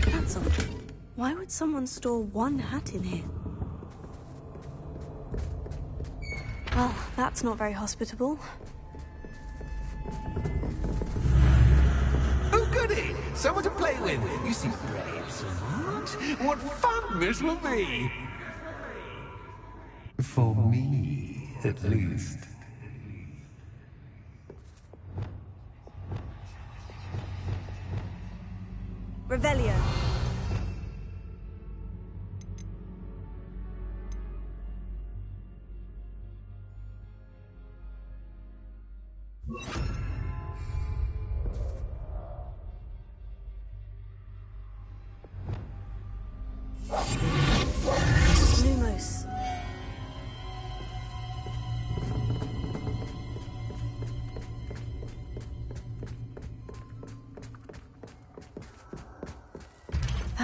That's odd. Why would someone store one hat in here? Well, that's not very hospitable. Oh, goody! Someone to play with. You seem brave, Savant. What fun this will be! For me, at least. Revelio.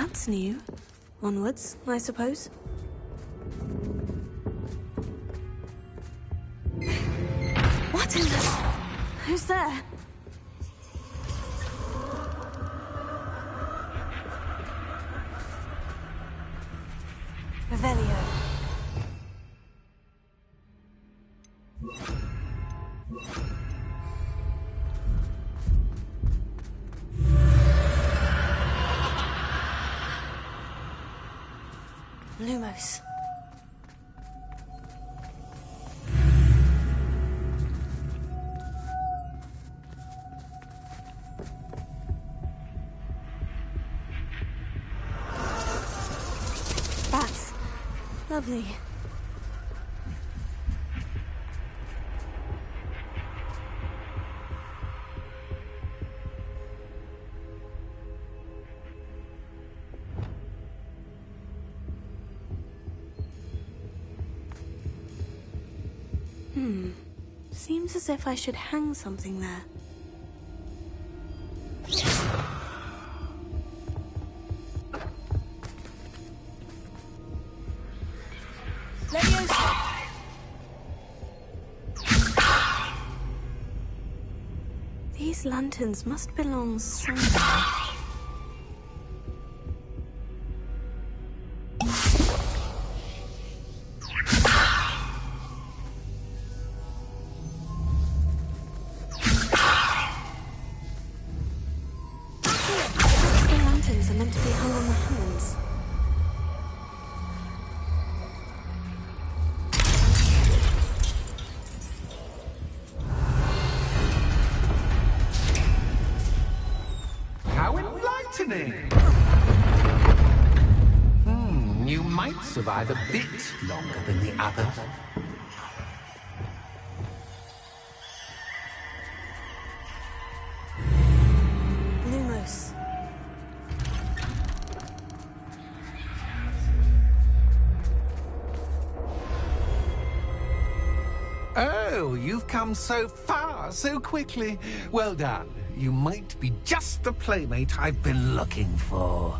That's new. Onwards, I suppose. What in the... Who's there? Revelio. Lumos. Bats. Lovely. Seems as if I should hang something there. Leviosa! These lanterns must belong somewhere. You might survive a bit longer than the others. Lumos. Oh, you've come so far, so quickly. Well done. You might be just the playmate I've been looking for.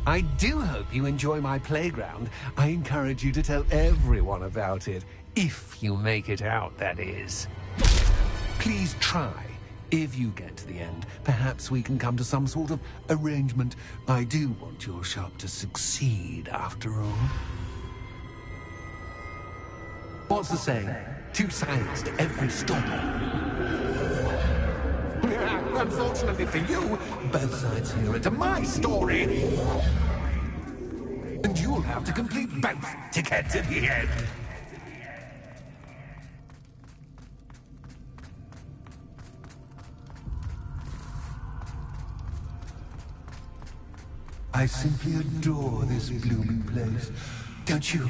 I do hope you enjoy my playground. I encourage you to tell everyone about it. If you make it out, that is. Please try. If you get to the end, perhaps we can come to some sort of arrangement. I do want your shop to succeed, after all. What's the saying? 2 sides to every story. Unfortunately for you, both sides here are to my story. And you'll have to complete both to get to the end. I simply adore this blooming place, don't you?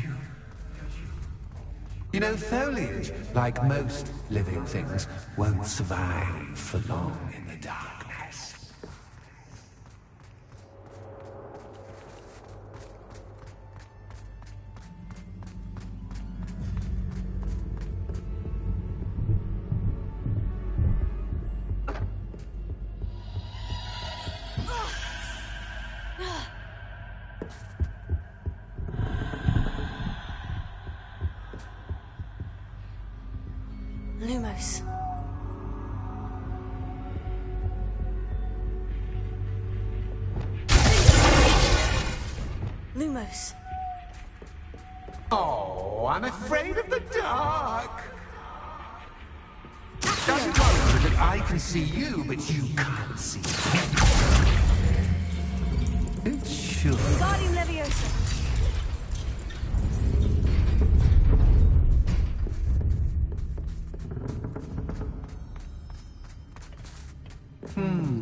You know, foliage, like most living things, won't survive for long in the darkness. Lumos. Lumos. Oh, I'm afraid of the dark. Doesn't matter that I can see you, but you can't see me. It should. Wingardium Leviosa.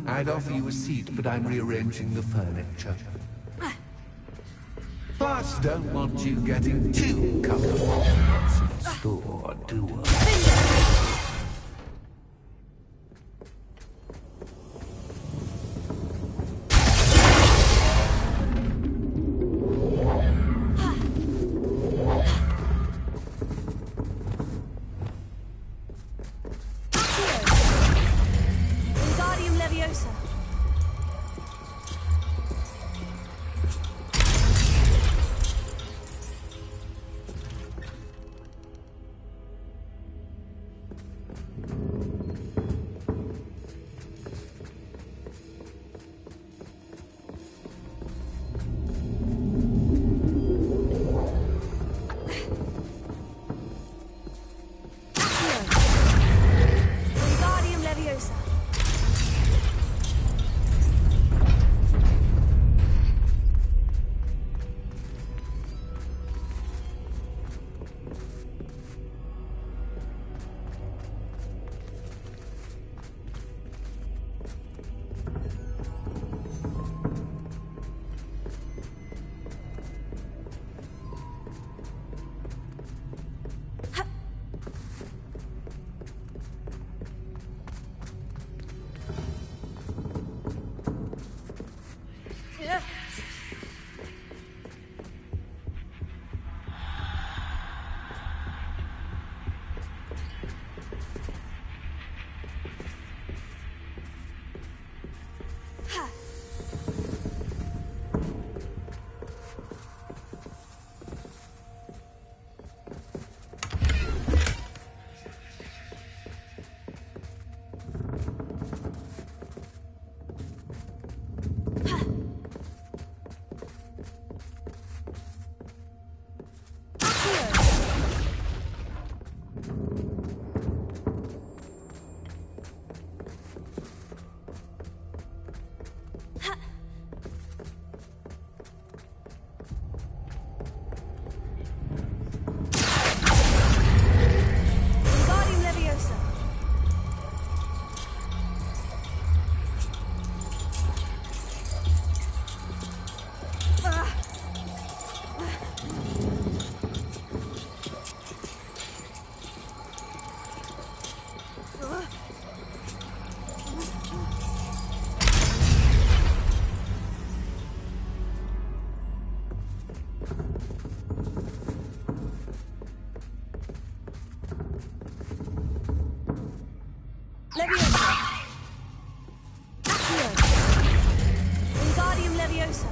I'd offer you a seat, but I'm rearranging the furniture. Plus, don't want you getting too comfortable. What's in store, do I? Leviosa. Accio. Wingardium Leviosa.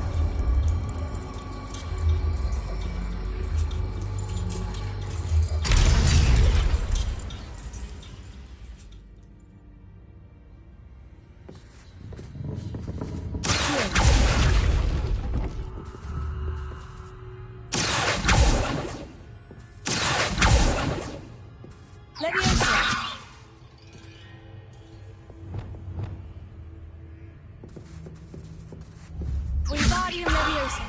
Wingardium Leviosa.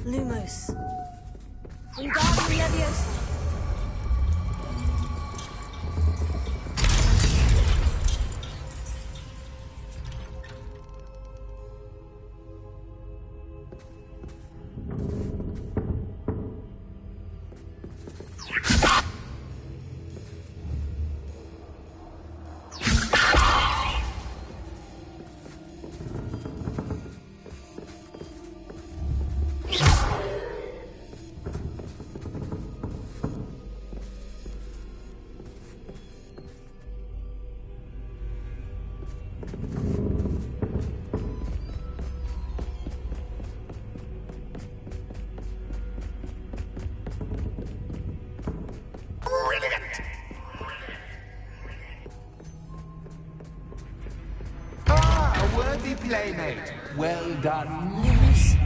Lumos. Wingardium Leviosa. Brilliant! Ah, a worthy playmate. Well done. Lumos.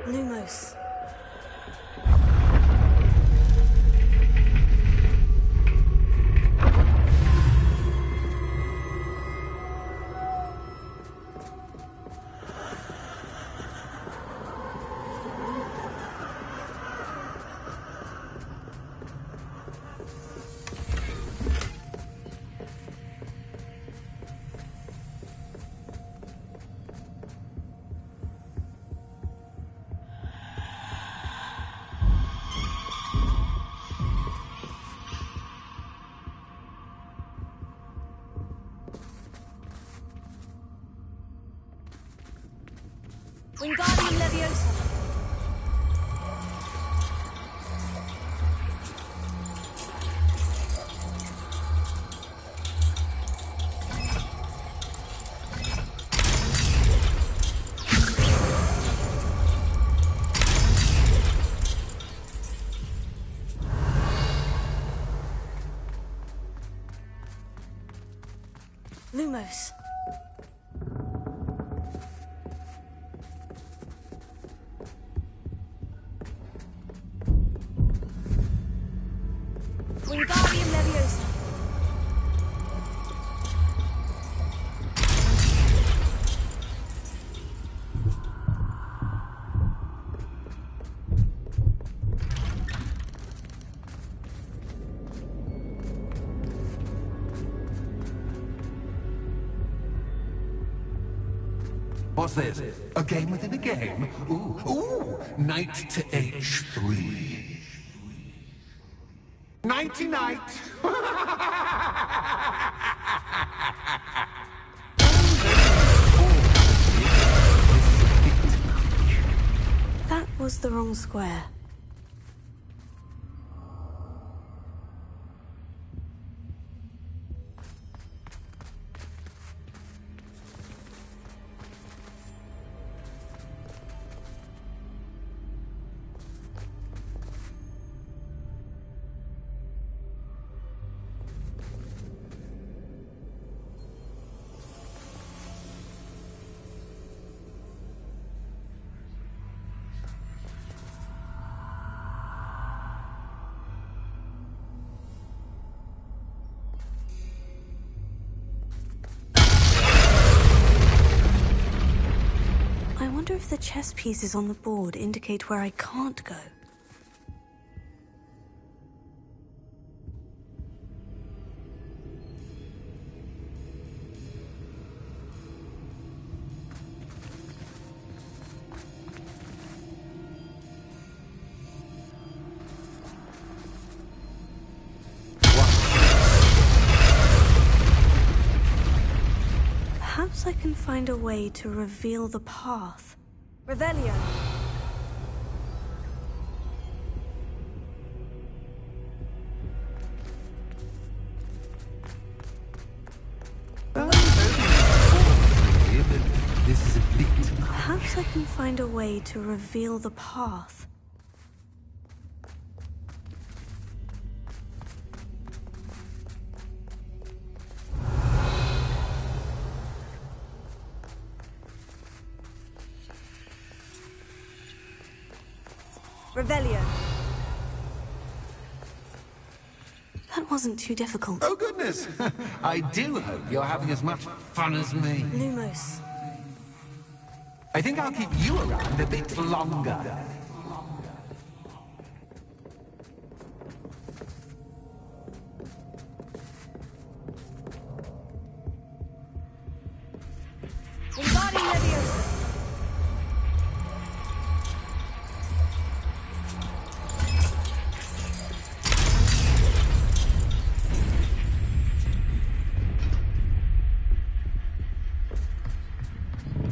Lumos. Wingardium Leviosa. Lumos. Wingardium Leviosa. What's this? A game within a game? Ooh, knight to h3. Nighty-night! That was the wrong square. if the chess pieces on the board indicate where I can't go? Perhaps I can find a way to reveal the path. Revelio. This is a bit... Perhaps I can find a way to reveal the path. Revelio. That wasn't too difficult. Oh, goodness! I do hope you're having as much fun as me. Lumos. I think I'll keep you around a bit longer. Wingardium Leviosa.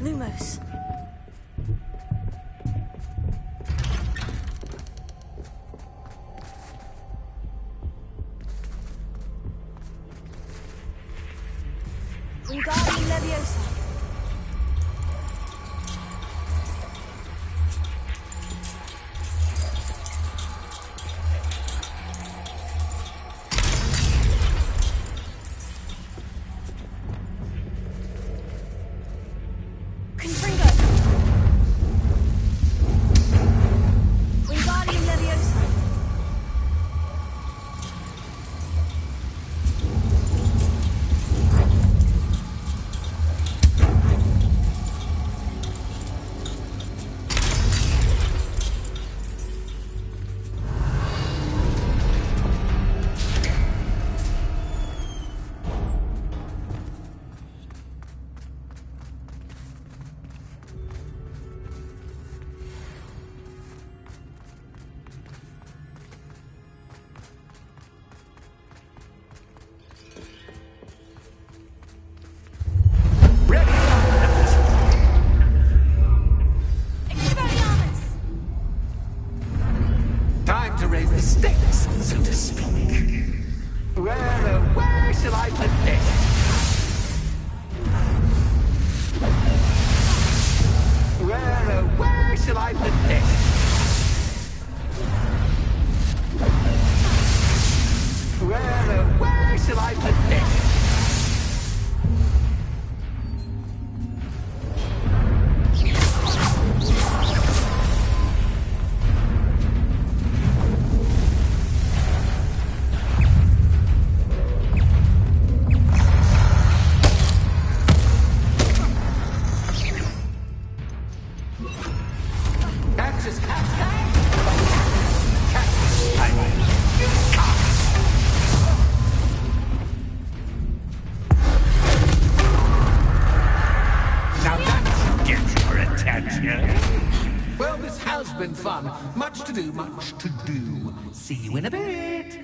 Lumos. Wingardium Leviosa. Confringo. Wingardium Leviosa. Time to raise the stakes, so to speak. Where shall I put this? Where shall I put this? Where shall I put this? Now that gets your attention. Well, this has been fun. Much to do, much to do. See you in a bit.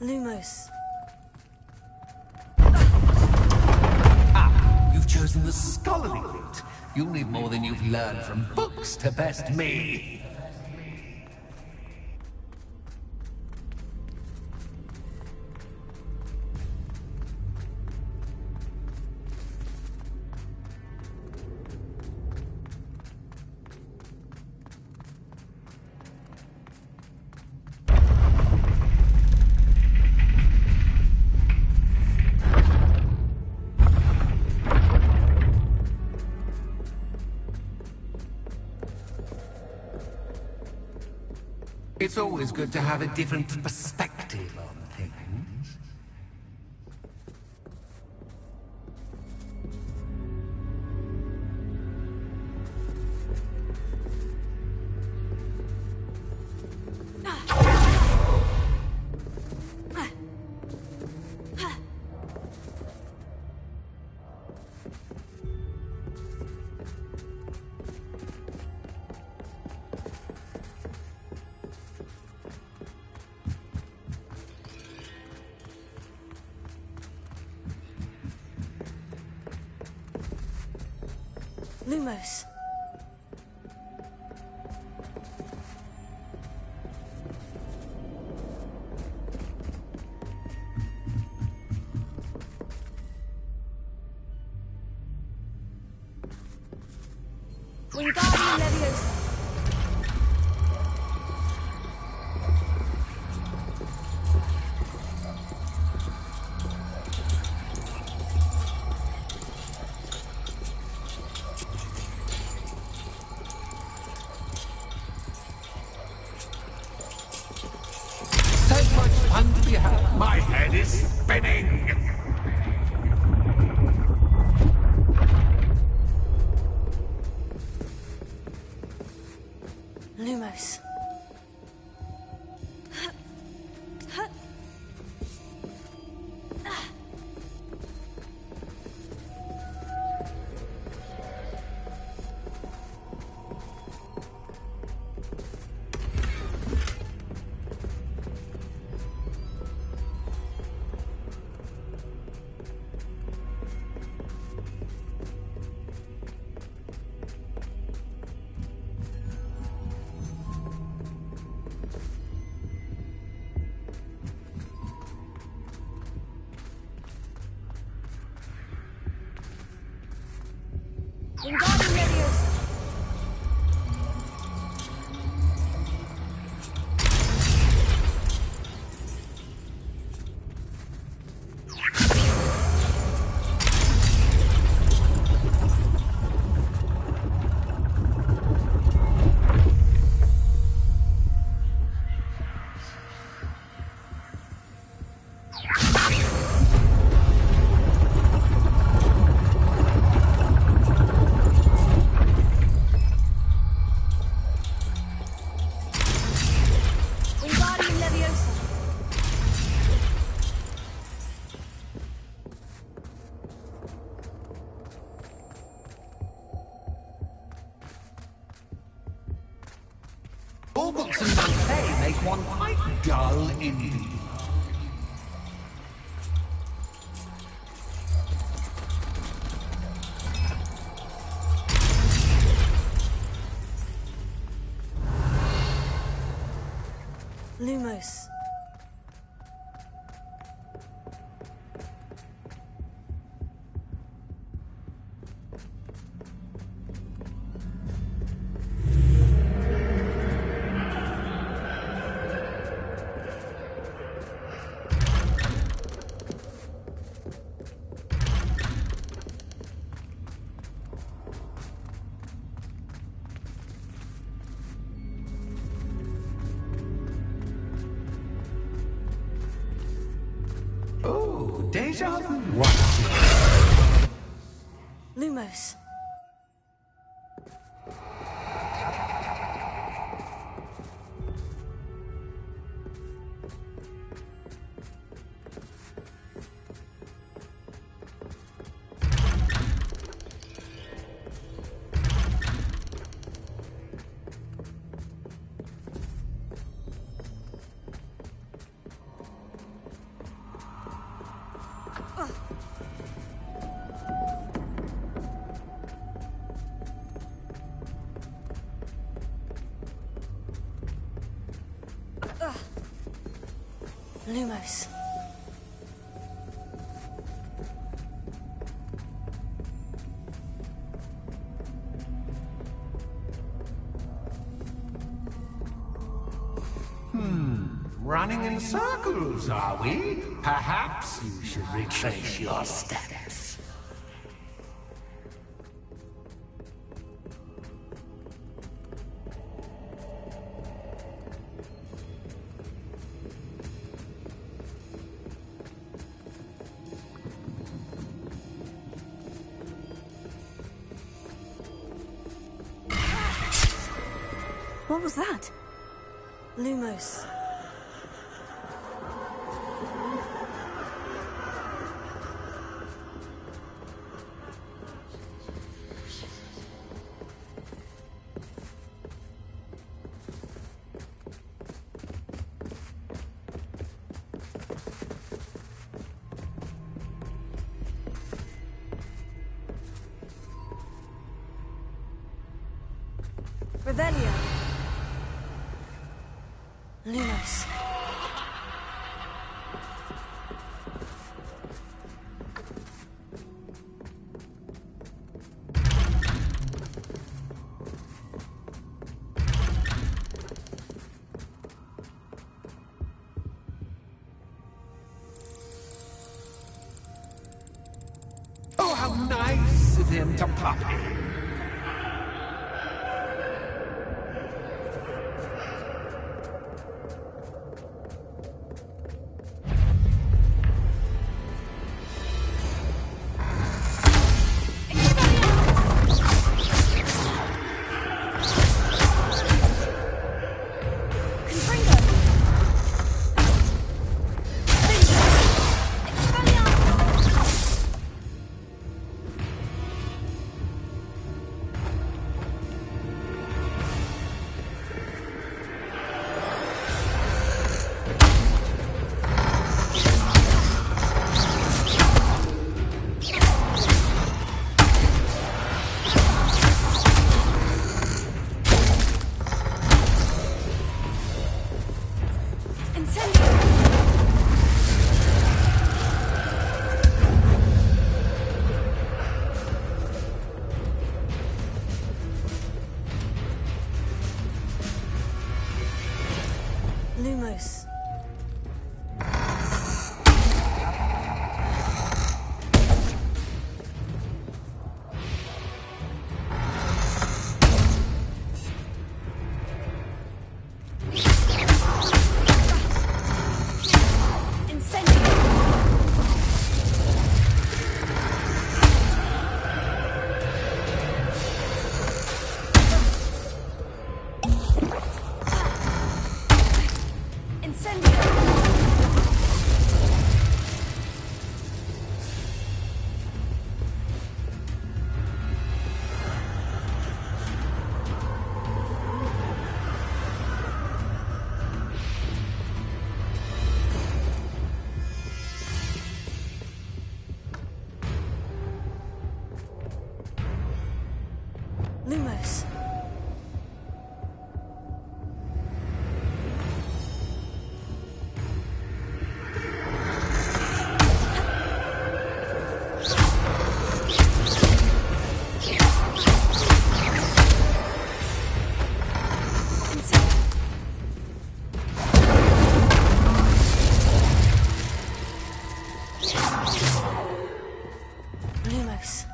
Lumos. You've chosen the scholarly route. You'll need more than you've learned from books to best me. It's always good to have a different perspective on things. Lumos. Wingardium Leviosa. So much fun to be had. My head is spinning. Lumos. Wingardium Leviosa. Wingardium Leviosa. All books and buffet make one quite dull indeed. Lumos. Oh, deja vu. What? Lumos. Lumos. Running in circles, are we? Perhaps you should retrace your steps. What was that? Lumos. Revelio. Lumos. Oh, how nice of him to pop in. Lumos. Lumos. Lumos.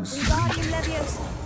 Wingardium Leviosa.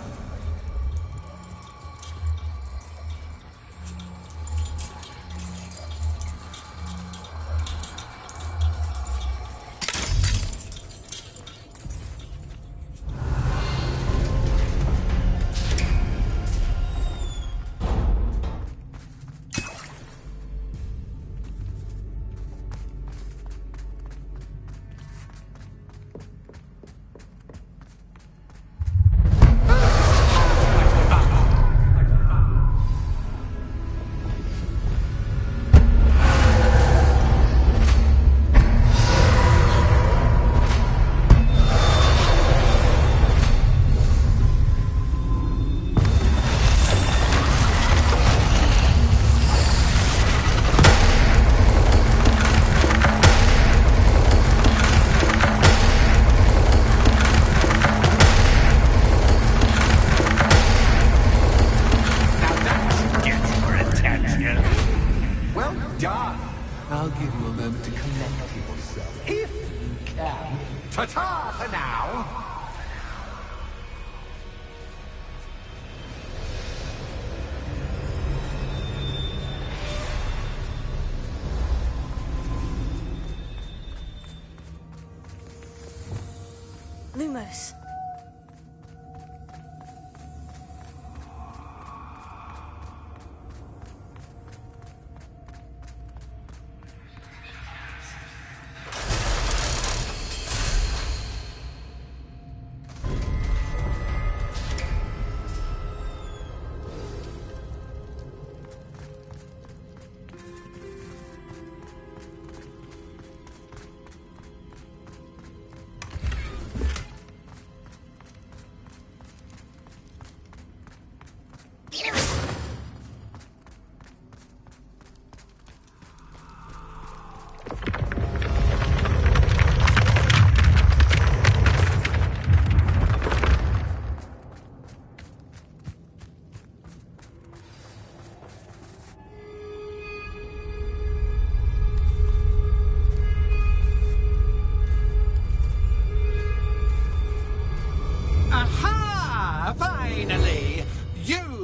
Almost.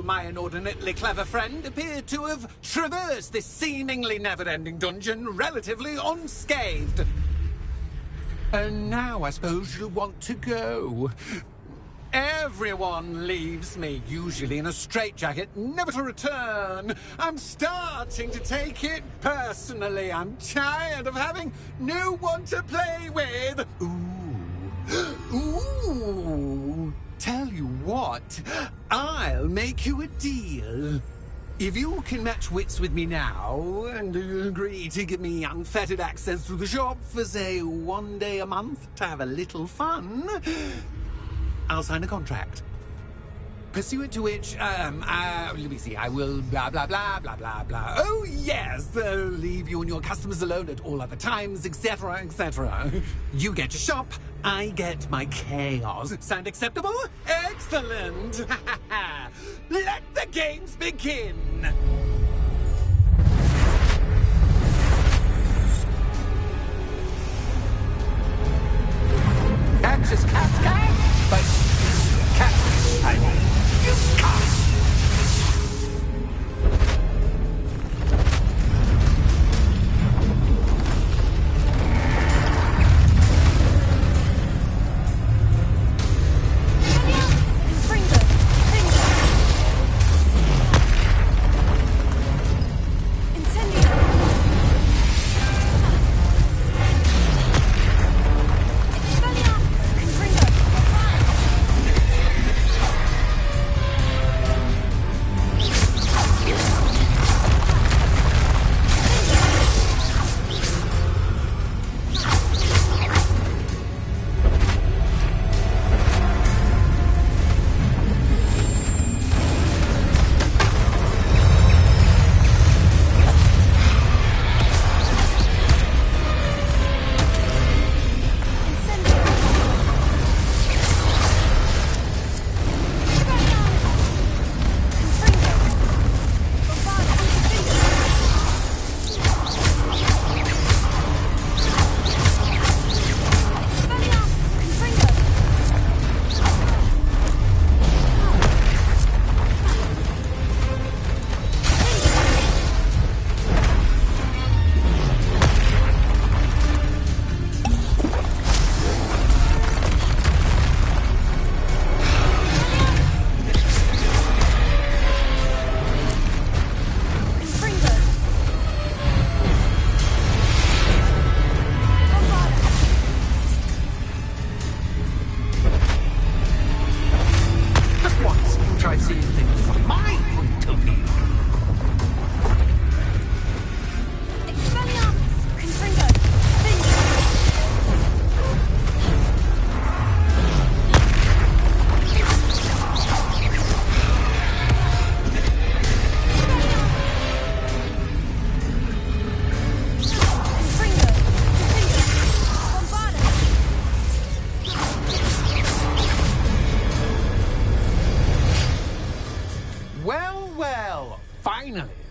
My inordinately clever friend appeared to have traversed this seemingly never-ending dungeon relatively unscathed. And now I suppose you'll want to go. Everyone leaves me, usually in a straitjacket, never to return. I'm starting to take it personally. I'm tired of having no one to play with. Ooh. Tell you what, I'll make you a deal. If you can match wits with me now, and agree to give me unfettered access to the shop for, say, 1 day a month to have a little fun, I'll sign a contract. Pursuant to which, let me see, I will blah, blah, blah, blah, blah, blah. Oh, yes, leave you and your customers alone at all other times, etc., etc. You get your shop, I get my chaos. Sound acceptable? Excellent! Let the games begin! Anxious cat guy, but cat, I mean. You can't!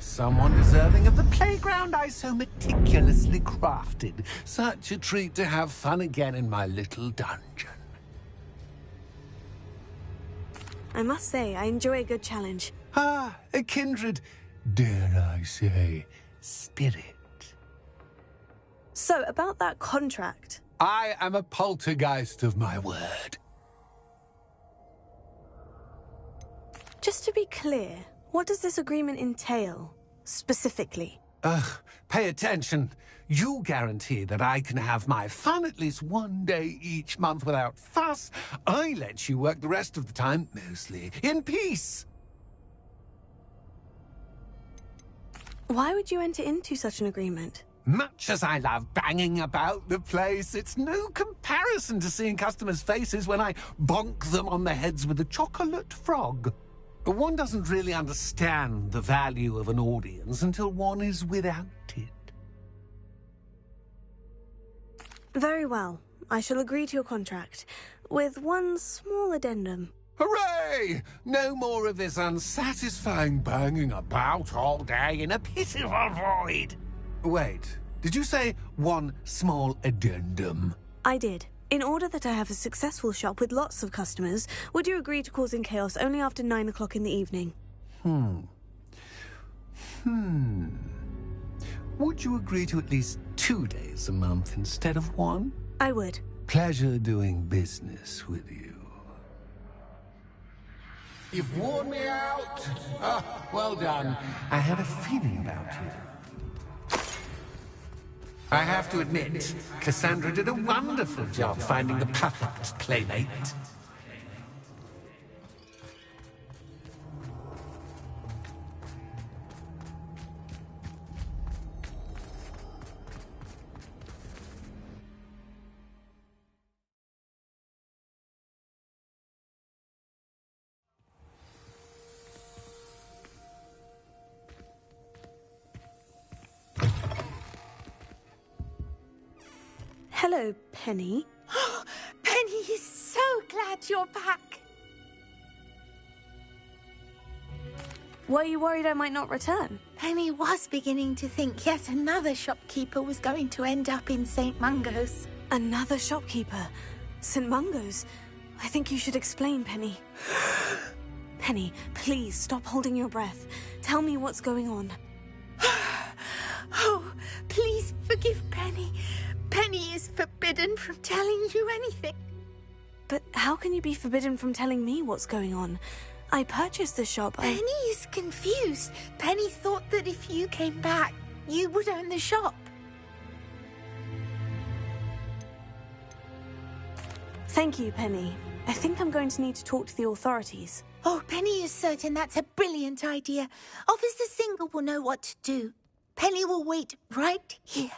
Someone deserving of the playground I so meticulously crafted. Such a treat to have fun again in my little dungeon. I must say, I enjoy a good challenge. A kindred, dare I say, spirit. So, about that contract. I am a poltergeist of my word. Just to be clear, what does this agreement entail, specifically? Pay attention. You guarantee that I can have my fun at least one day each month without fuss. I let you work the rest of the time, mostly in peace. Why would you enter into such an agreement? Much as I love banging about the place, it's no comparison to seeing customers' faces when I bonk them on the heads with a chocolate frog. One doesn't really understand the value of an audience until one is without it. Very well. I shall agree to your contract, with one small addendum. Hooray! No more of this unsatisfying banging about all day in a pitiful void. Wait, did you say one small addendum? I did. In order that I have a successful shop with lots of customers, would you agree to causing chaos only after 9 o'clock in the evening? Would you agree to at least 2 days a month instead of 1? I would. Pleasure doing business with you. You've worn me out. Well done. I had a feeling about you. I have to admit, Cassandra did a wonderful job finding the perfect playmate. Hello, Penny. Penny is so glad you're back. Were you worried I might not return? Penny was beginning to think yet another shopkeeper was going to end up in St. Mungo's. Another shopkeeper? St. Mungo's? I think you should explain, Penny. Penny, please stop holding your breath. Tell me what's going on. Oh, please forgive Penny. Penny is forbidden from telling you anything. But how can you be forbidden from telling me what's going on? I purchased the shop. Penny is confused. Penny thought that if you came back, you would own the shop. Thank you, Penny. I think I'm going to need to talk to the authorities. Oh, Penny is certain that's a brilliant idea. Officer Singer will know what to do. Penny will wait right here.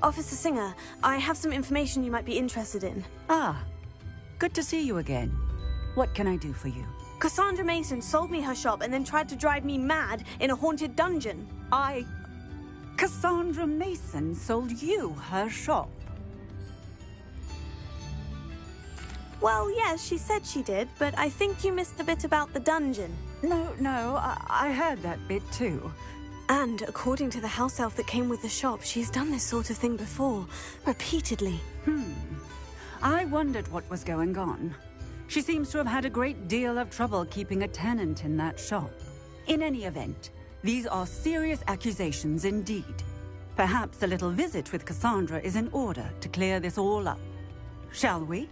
Officer Singer, I have some information you might be interested in. Ah, good to see you again. What can I do for you? Cassandra Mason sold me her shop and then tried to drive me mad in a haunted dungeon. Cassandra Mason sold you her shop? Well, yes, she said she did, but I think you missed the bit about the dungeon. No, I heard that bit too. And according to the house elf that came with the shop, she's done this sort of thing before, repeatedly. I wondered what was going on. She seems to have had a great deal of trouble keeping a tenant in that shop. In any event, these are serious accusations indeed. Perhaps a little visit with Cassandra is in order to clear this all up. Shall we?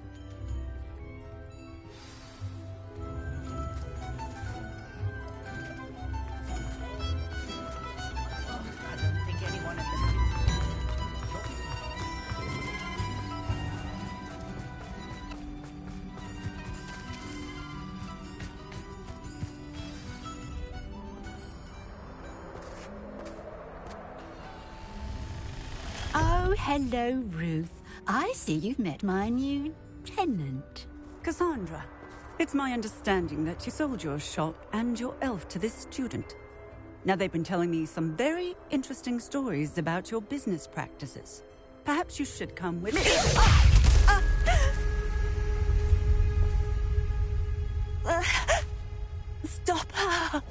Oh, hello, Ruth. I see you've met my new tenant. Cassandra, it's my understanding that you sold your shop and your elf to this student. Now, they've been telling me some very interesting stories about your business practices. Perhaps you should come with me. Stop her!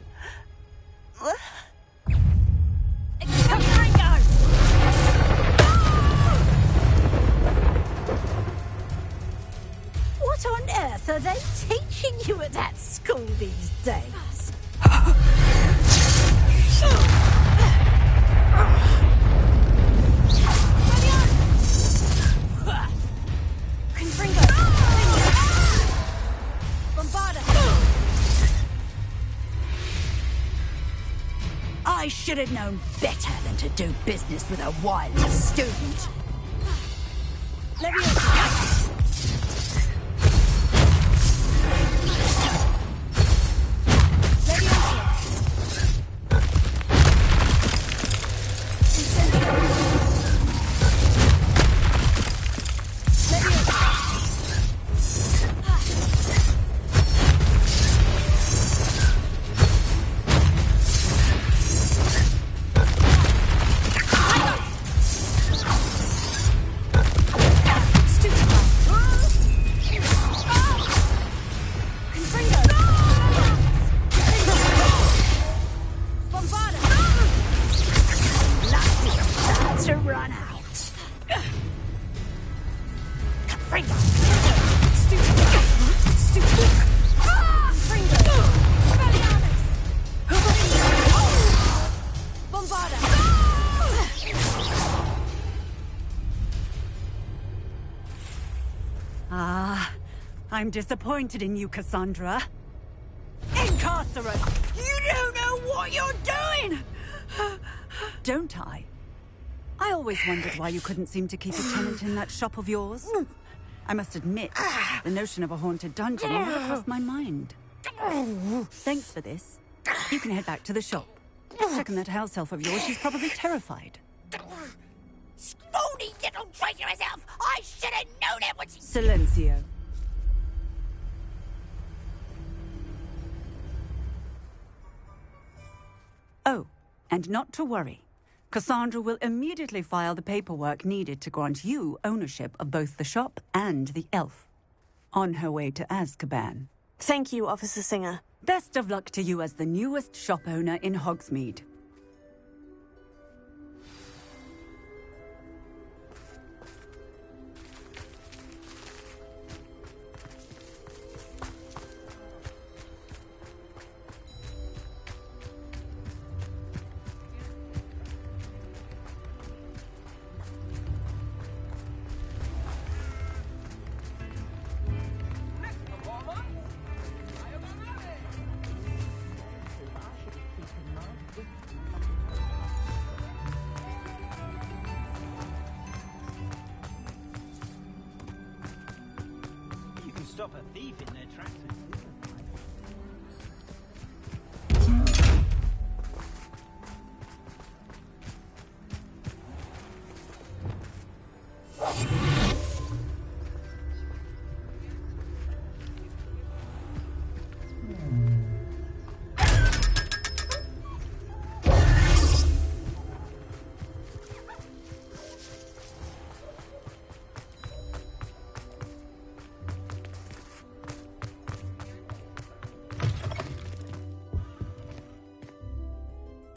What on earth are they teaching you at that school these days? I should have known better than to do business with a wireless student. I'm disappointed in you, Cassandra. Incarcerate! You don't know what you're doing! Don't I? I always wondered why you couldn't seem to keep a tenant in that shop of yours. I must admit, the notion of a haunted dungeon never crossed my mind. Thanks for this. You can head back to the shop. Check on that house elf of yours. She's probably terrified. Scrawny little traitorous elf! I should have known it was... Silencio. Oh, and not to worry. Cassandra will immediately file the paperwork needed to grant you ownership of both the shop and the elf. On her way to Azkaban. Thank you, Officer Singer. Best of luck to you as the newest shop owner in Hogsmeade. Stop a thief in their tracks.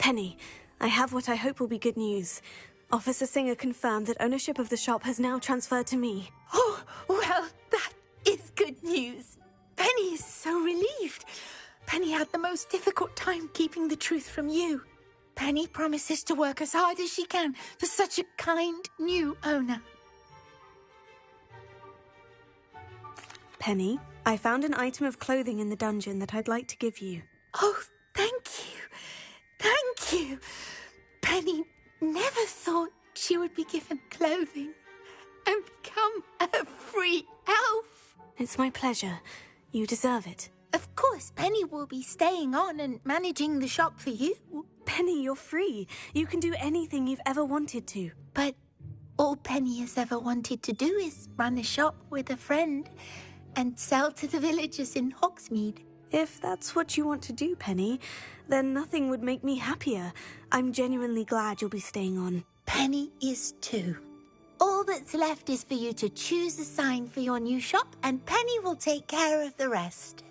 Penny, I have what I hope will be good news. Officer Singer confirmed that ownership of the shop has now transferred to me. Oh, well, that is good news. Penny is so relieved. Penny had the most difficult time keeping the truth from you. Penny promises to work as hard as she can for such a kind new owner. Penny, I found an item of clothing in the dungeon that I'd like to give you. Oh, thank you. Thank you. Penny never thought she would be given clothing and become a free elf. It's my pleasure. You deserve it. Of course, Penny will be staying on and managing the shop for you. Penny, you're free. You can do anything you've ever wanted to. But all Penny has ever wanted to do is run a shop with a friend and sell to the villagers in Hogsmeade. If that's what you want to do, Penny, then nothing would make me happier. I'm genuinely glad you'll be staying on. Penny is too. All that's left is for you to choose a sign for your new shop, and Penny will take care of the rest.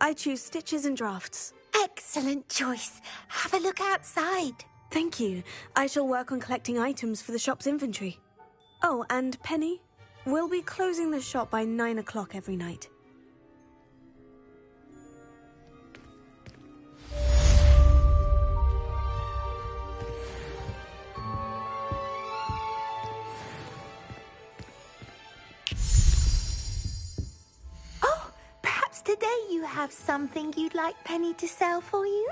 I choose stitches and drafts. Excellent choice. Have a look outside. Thank you. I shall work on collecting items for the shop's inventory. Oh, and Penny, we'll be closing the shop by 9 o'clock every night. Oh, perhaps today you have something you'd like Penny to sell for you?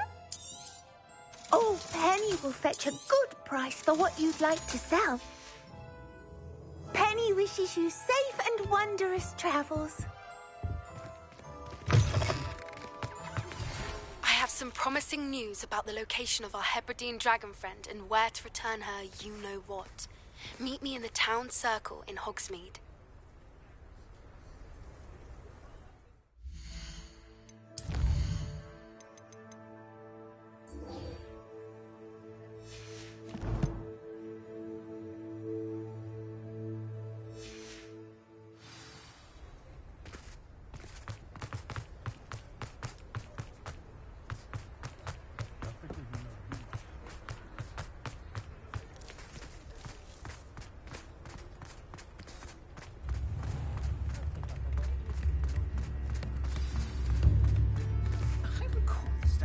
Oh, Penny will fetch a good price for what you'd like to sell. Penny wishes you safe and wondrous travels. I have some promising news about the location of our Hebridean dragon friend and where to return her you-know-what. Meet me in the town circle in Hogsmeade.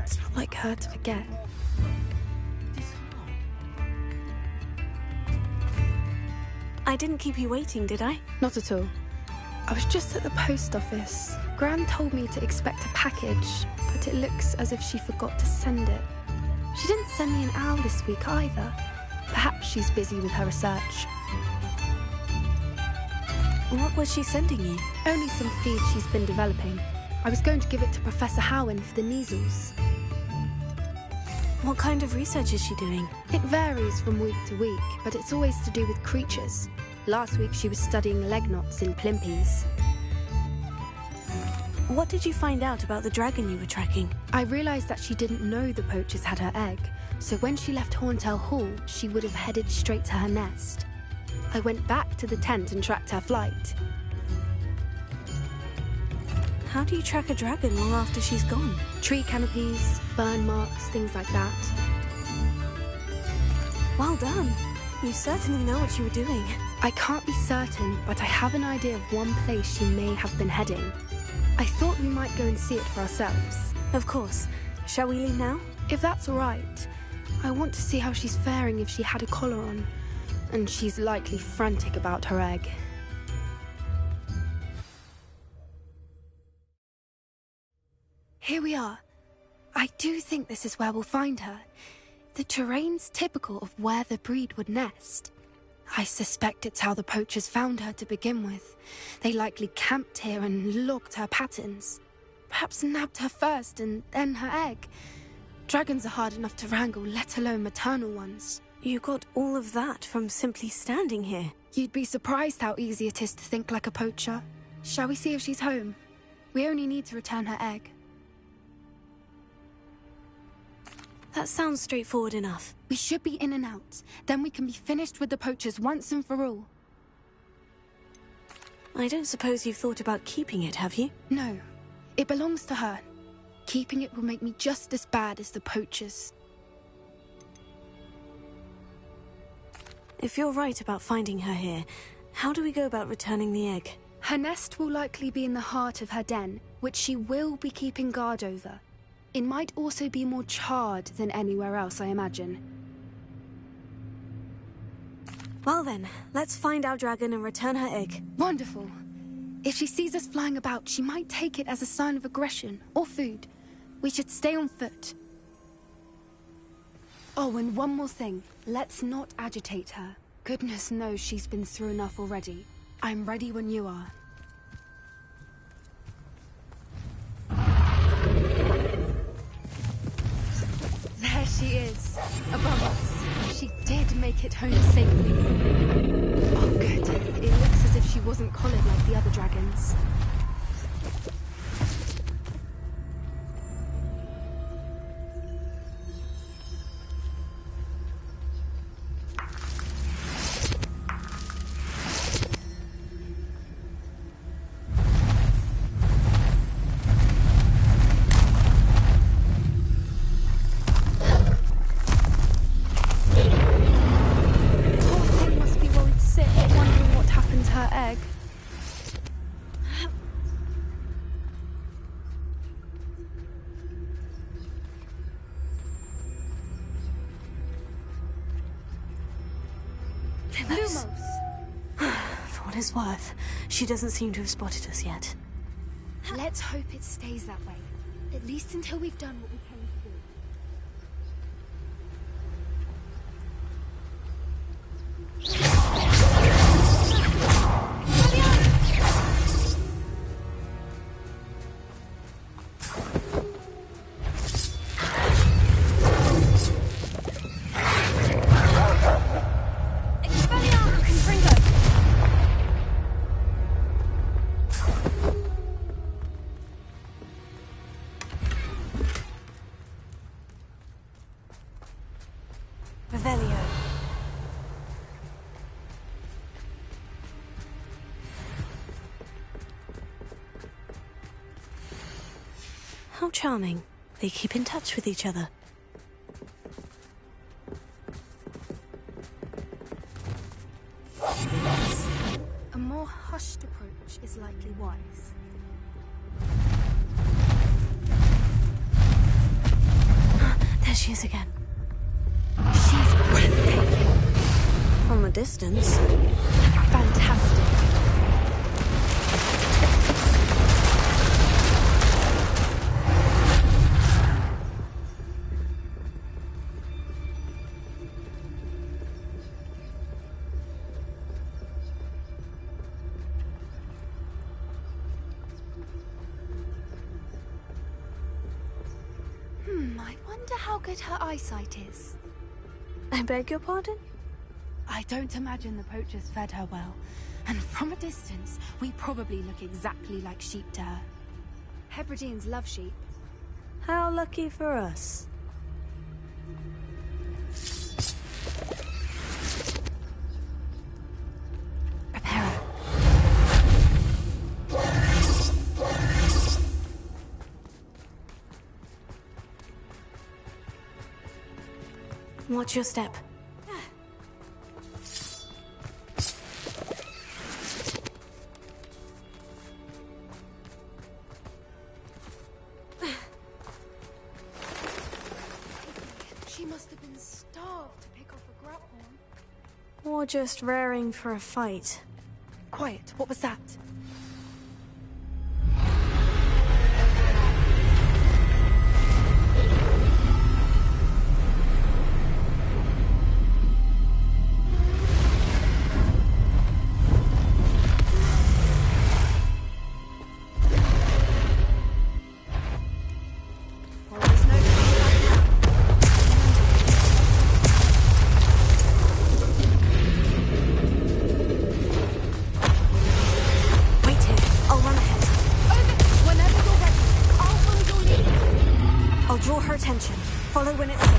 It's not like her to forget. I didn't keep you waiting, did I? Not at all. I was just at the post office. Gran told me to expect a package, but it looks as if she forgot to send it. She didn't send me an owl this week either. Perhaps she's busy with her research. What was she sending you? Only some feed she's been developing. I was going to give it to Professor Howen for the measles. What kind of research is she doing? It varies from week to week, but it's always to do with creatures. Last week she was studying leg knots in plimpies. What did you find out about the dragon you were tracking? I realised that she didn't know the poachers had her egg, so when she left Horntail Hall, she would have headed straight to her nest. I went back to the tent and tracked her flight. How do you track a dragon long after she's gone? Tree canopies, burn marks, things like that. Well done. You certainly know what you were doing. I can't be certain, but I have an idea of one place she may have been heading. I thought we might go and see it for ourselves. Of course. Shall we leave now? If that's all right. I want to see how she's faring if she had a collar on. And she's likely frantic about her egg. Here we are. I do think this is where we'll find her. The terrain's typical of where the breed would nest. I suspect it's how the poachers found her to begin with. They likely camped here and logged her patterns. Perhaps nabbed her first and then her egg. Dragons are hard enough to wrangle, let alone maternal ones. You got all of that from simply standing here. You'd be surprised how easy it is to think like a poacher. Shall we see if she's home? We only need to return her egg. That sounds straightforward enough. We should be in and out. Then we can be finished with the poachers once and for all. I don't suppose you've thought about keeping it, have you? No. It belongs to her. Keeping it will make me just as bad as the poachers. If you're right about finding her here, how do we go about returning the egg? Her nest will likely be in the heart of her den, which she will be keeping guard over. It might also be more charred than anywhere else, I imagine. Well then, let's find our dragon and return her egg. Wonderful. If she sees us flying about, she might take it as a sign of aggression or food. We should stay on foot. Oh, and one more thing. Let's not agitate her. Goodness knows she's been through enough already. I'm ready when you are. There she is, above us. She did make it home safely. Oh, good. It looks as if she wasn't collared like the other dragons. For what it's worth, she doesn't seem to have spotted us yet. Let's hope it stays that way. At least until we've done what we came to do. How charming. They keep in touch with each other. A more hushed approach is likely wise. There she is again. She's breathtaking. From a distance. Fantastic. I wonder how good her eyesight is. I beg your pardon? I don't imagine the poachers fed her well. And from a distance, we probably look exactly like sheep to her. Hebrideans love sheep. How lucky for us. Prepare her. Watch your step. She must have been starved to pick off a grub horn. Or just raring for a fight. Quiet, what was that? Follow when it's safe.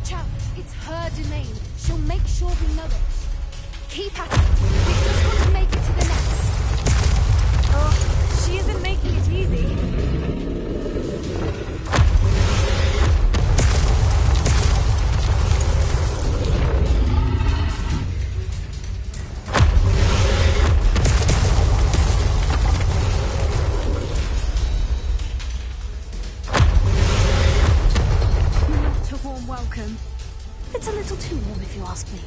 Watch out! It's her domain. She'll make sure we know it. Keep at it. We've just got to make it to the nest. Oh, she isn't making it easy. Not a warm welcome. It's a little too warm if you ask me.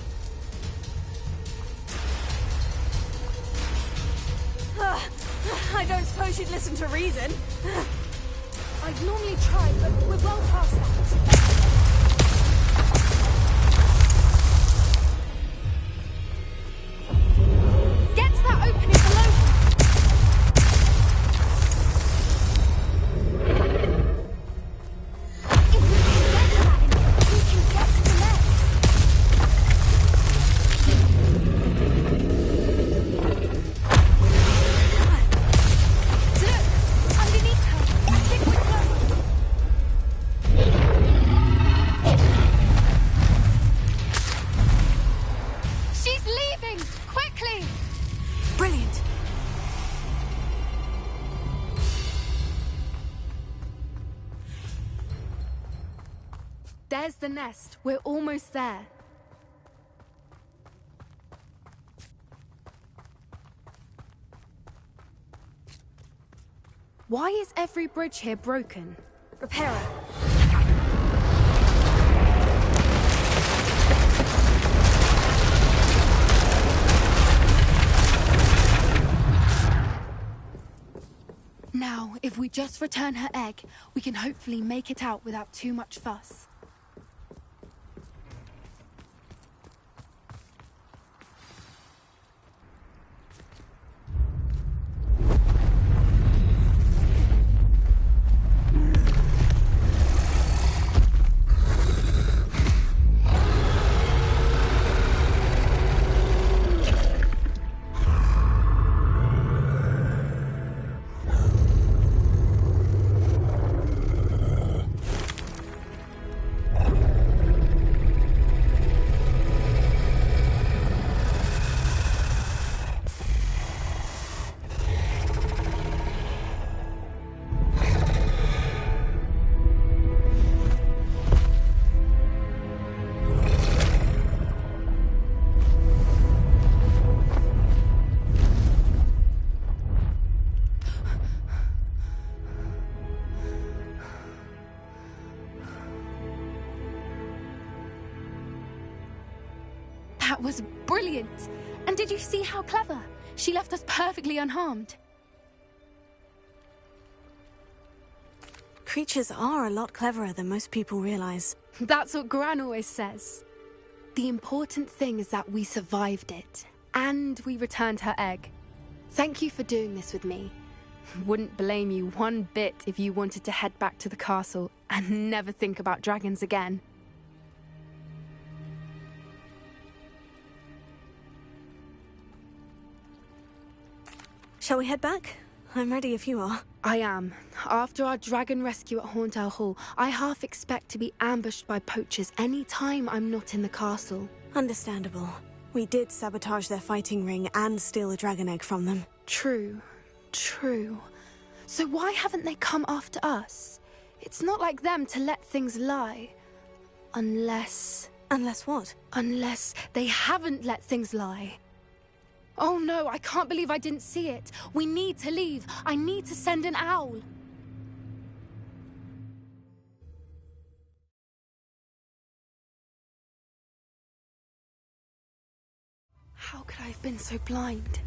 I don't suppose you'd listen to reason. I'd normally try, but we're well past that. Get to that opening below. If we can get to that entrance, we can get to the nest. Look! Underneath her! Stick with her! She's leaving! Quickly! Brilliant. There's the nest. We're almost there. Why is every bridge here broken? Repair her. Now, if we just return her egg, we can hopefully make it out without too much fuss. That was brilliant! And did you see how clever? She left us perfectly unharmed. Creatures are a lot cleverer than most people realize. That's what Gran always says. The important thing is that we survived it, and we returned her egg. Thank you for doing this with me. Wouldn't blame you one bit if you wanted to head back to the castle and never think about dragons again. Shall we head back? I'm ready if you are. I am. After our dragon rescue at Hauntel Hall, I half expect to be ambushed by poachers any time I'm not in the castle. Understandable. We did sabotage their fighting ring and steal a dragon egg from them. True. True. So why haven't they come after us? It's not like them to let things lie. Unless... Unless what? Unless they haven't let things lie. Oh no, I can't believe I didn't see it. We need to leave. I need to send an owl. How could I have been so blind?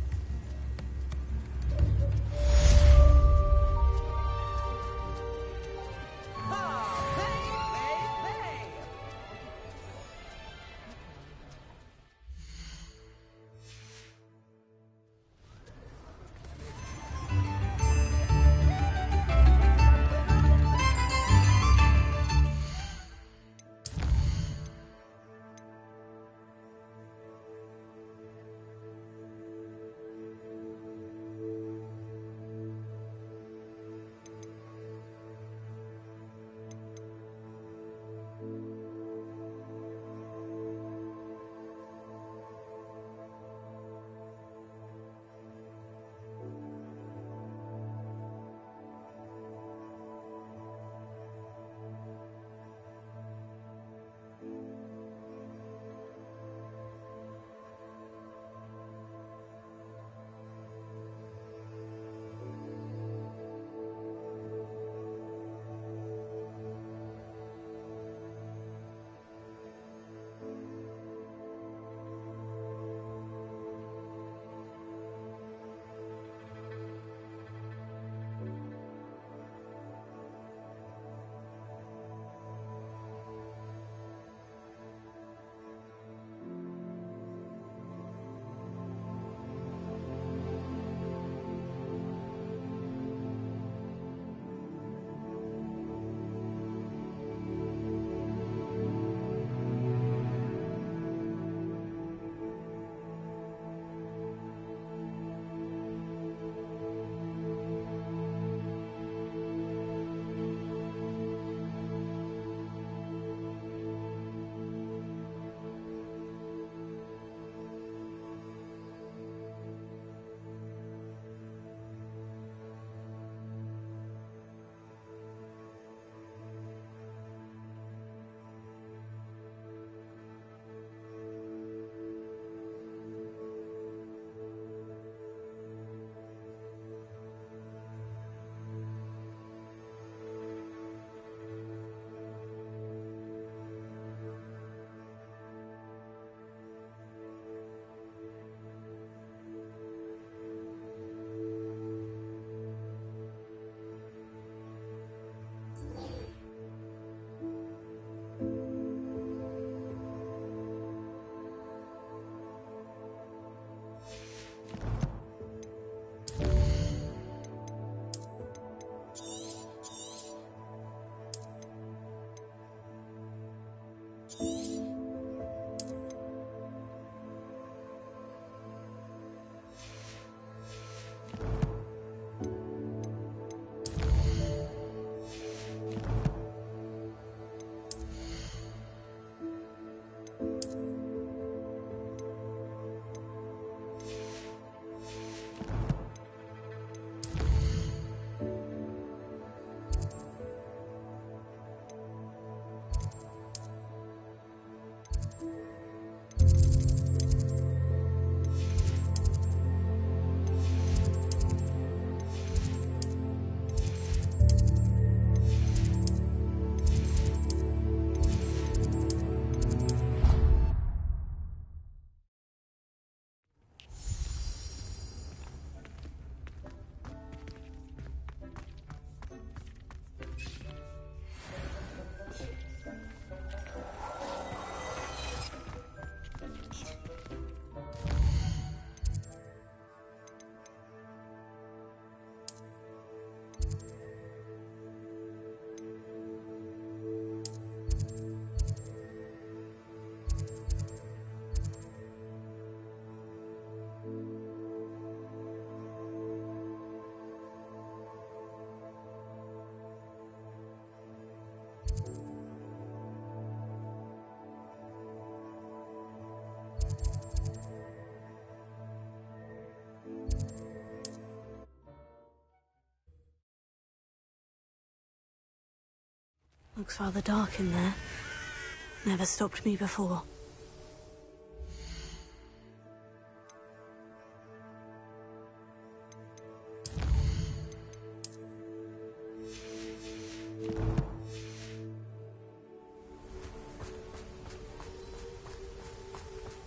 Looks rather dark in there. Never stopped me before.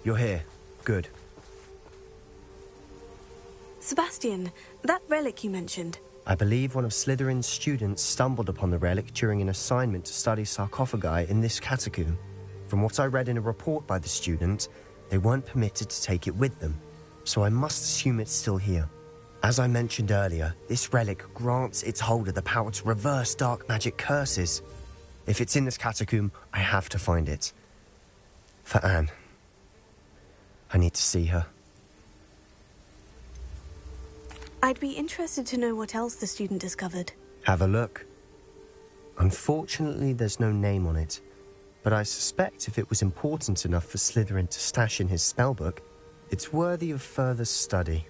You're here. Good. Sebastian, that relic you mentioned. I believe one of Slytherin's students stumbled upon the relic during an assignment to study sarcophagi in this catacomb. From what I read in a report by the student, they weren't permitted to take it with them, so I must assume it's still here. As I mentioned earlier, this relic grants its holder the power to reverse dark magic curses. If it's in this catacomb, I have to find it. For Anne. I need to see her. I'd be interested to know what else the student discovered. Have a look. Unfortunately, there's no name on it, but I suspect if it was important enough for Slytherin to stash in his spellbook, it's worthy of further study.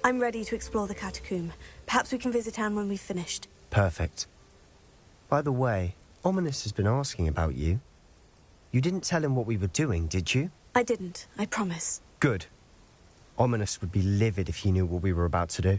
I'm ready to explore the catacomb. Perhaps we can visit Anne when we've finished. Perfect. By the way, Ominous has been asking about you. You didn't tell him what we were doing, did you? I didn't, I promise. Good. Ominous would be livid if he knew what we were about to do.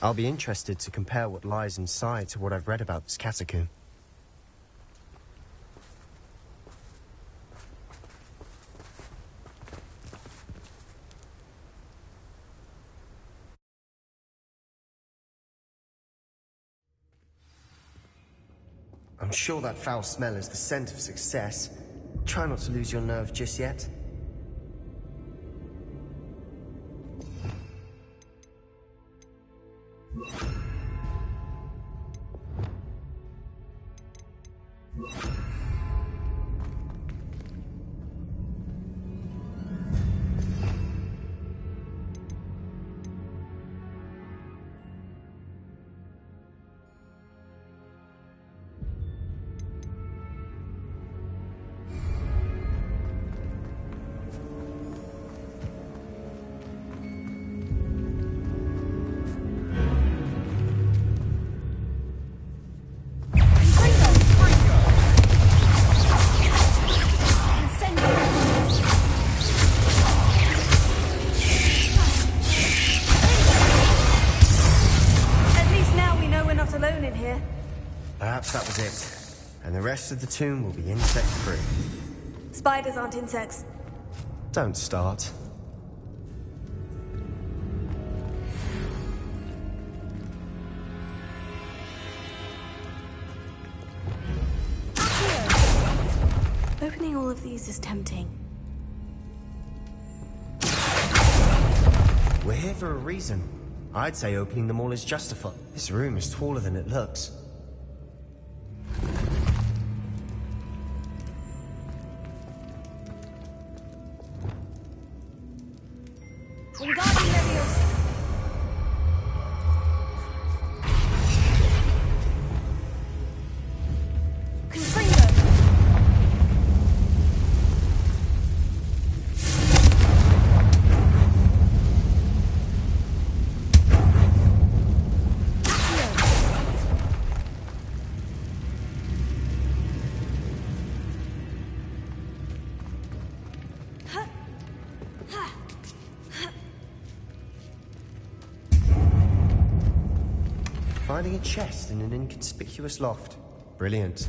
I'll be interested to compare what lies inside to what I've read about this catacomb. I'm sure that foul smell is the scent of success. Try not to lose your nerve just yet. Perhaps that was it. And the rest of the tomb will be insect-free. Spiders aren't insects. Don't start. Opening all of these is tempting. We're here for a reason. I'd say opening them all is justified. This room is taller than it looks. Finding a chest in an inconspicuous loft. Brilliant.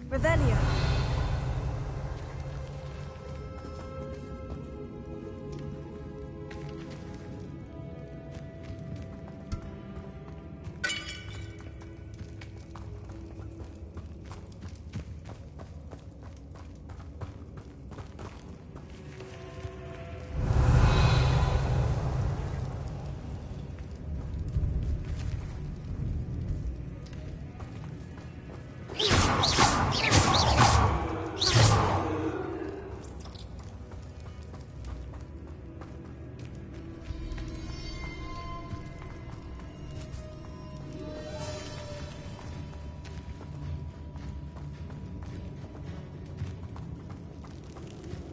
Revelio.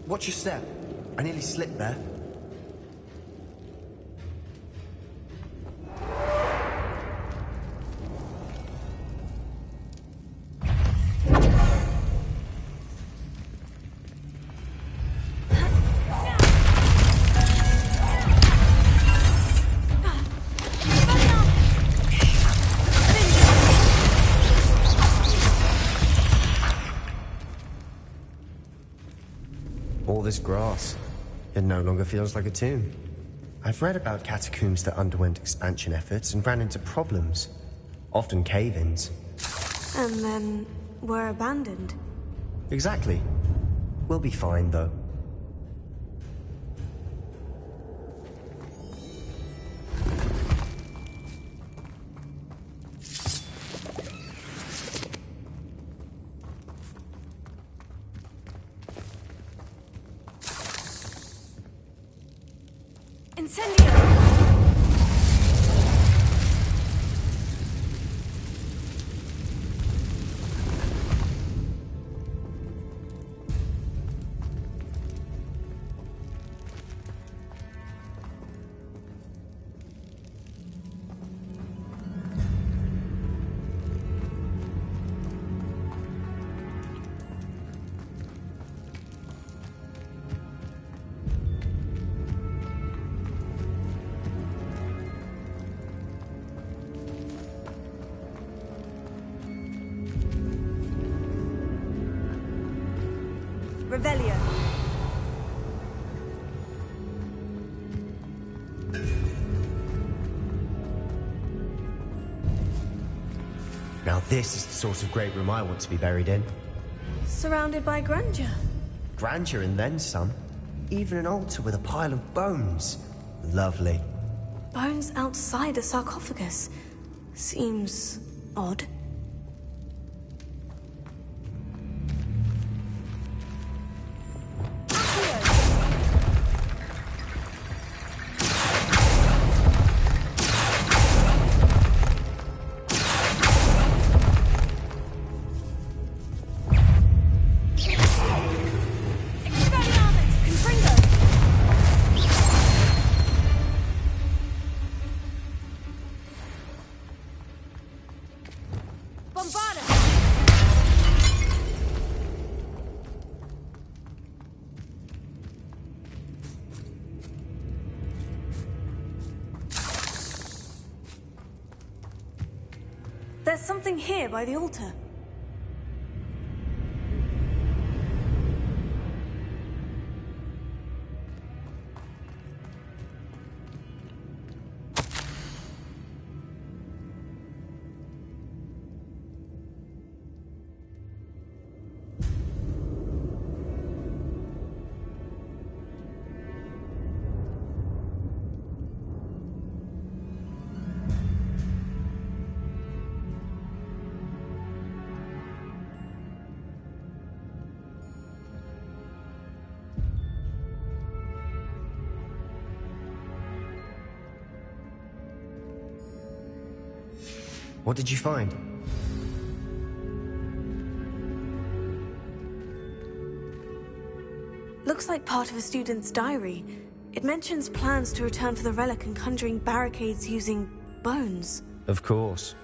Watch your step. I nearly slipped there. All this grass. It no longer feels like a tomb. I've read about catacombs that underwent expansion efforts and ran into problems. Often cave-ins. And then were abandoned. Exactly. We'll be fine, though. Revelio. Now this is the sort of great room I want to be buried in. Surrounded by grandeur. Grandeur and then some. Even an altar with a pile of bones. Lovely. Bones outside a sarcophagus. Seems odd. There's something here by the altar. What did you find? Looks like part of a student's diary. It mentions plans to return for the relic and conjuring barricades using bones. Of course.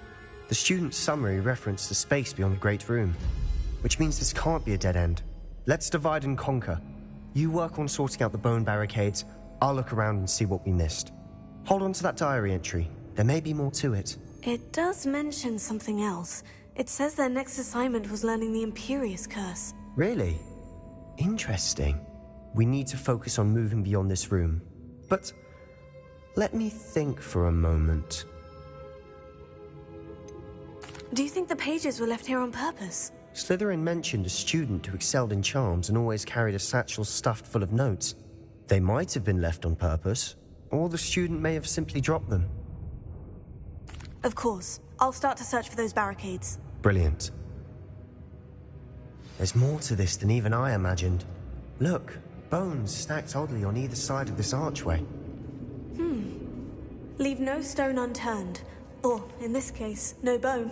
The student's summary referenced the space beyond the Great Room, which means this can't be a dead end. Let's divide and conquer. You work on sorting out the bone barricades, I'll look around and see what we missed. Hold on to that diary entry. There may be more to it. It does mention something else. It says their next assignment was learning the Imperious Curse. Really? Interesting. We need to focus on moving beyond this room. But let me think for a moment. Do you think the pages were left here on purpose? Slytherin mentioned a student who excelled in charms and always carried a satchel stuffed full of notes. They might have been left on purpose, or the student may have simply dropped them. Of course. I'll start to search for those barricades. Brilliant. There's more to this than even I imagined. Look, bones stacked oddly on either side of this archway. Leave no stone unturned. Or, in this case, no bone.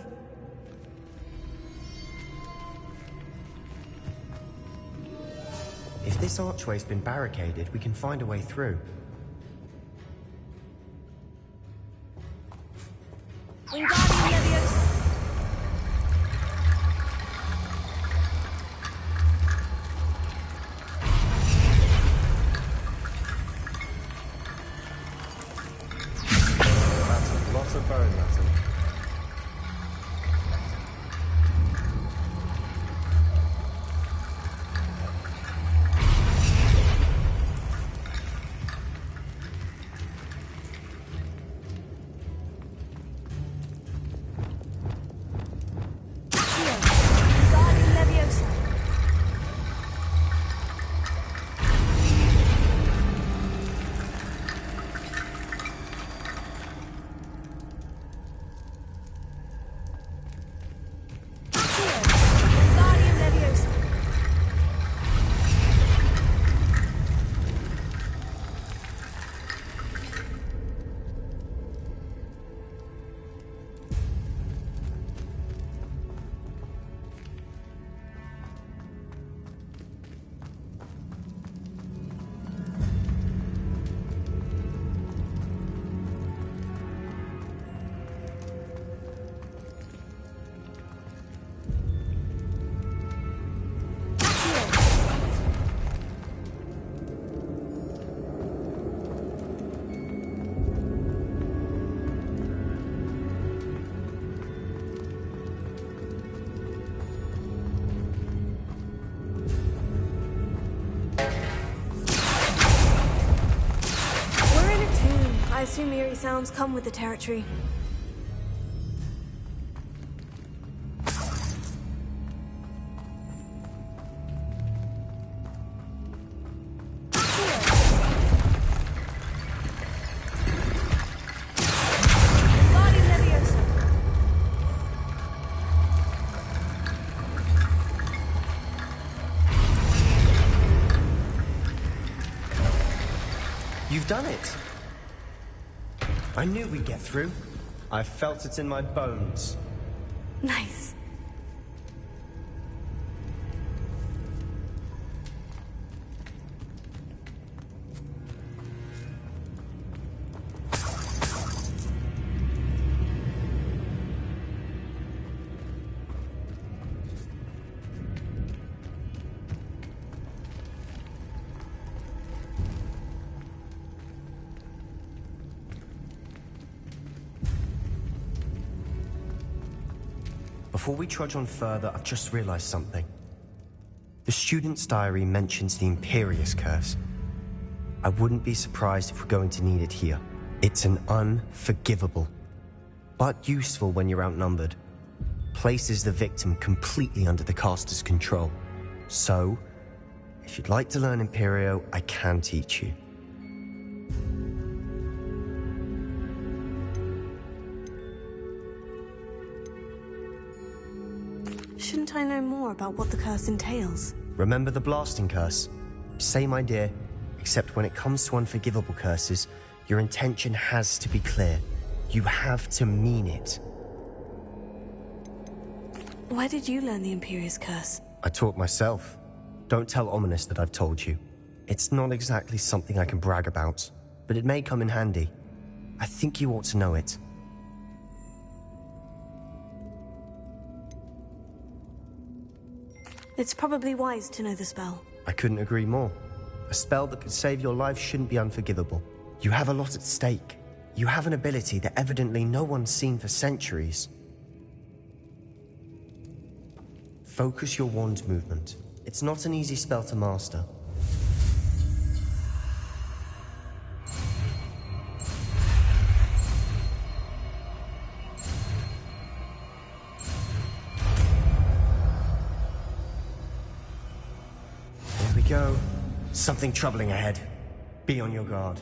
If this archway's been barricaded, we can find a way through. Wingardium Leviosa! That's a lot of bone, Latin. Wingardium Leviosa! Wingardium Leviosa! We're in a tomb. I assume eerie sounds come with the territory. Wingardium Leviosa! You've done it! I knew we'd get through. I felt it in my bones. Nice. Before we trudge on further, I've just realized something. The student's diary mentions the Imperious Curse. I wouldn't be surprised if we're going to need it here. It's an unforgivable, but useful when you're outnumbered. Places the victim completely under the caster's control. So, if you'd like to learn Imperio, I can teach you. Shouldn't I know more about what the curse entails? Remember the blasting curse? Same idea, except when it comes to unforgivable curses, your intention has to be clear. You have to mean it. Where did you learn the Imperious Curse? I taught myself. Don't tell Ominous that I've told you. It's not exactly something I can brag about, but it may come in handy. I think you ought to know it. It's probably wise to know the spell. I couldn't agree more. A spell that could save your life shouldn't be unforgivable. You have a lot at stake. You have an ability that evidently no one's seen for centuries. Focus your wand movement. It's not an easy spell to master. There we go. Something troubling ahead. Be on your guard.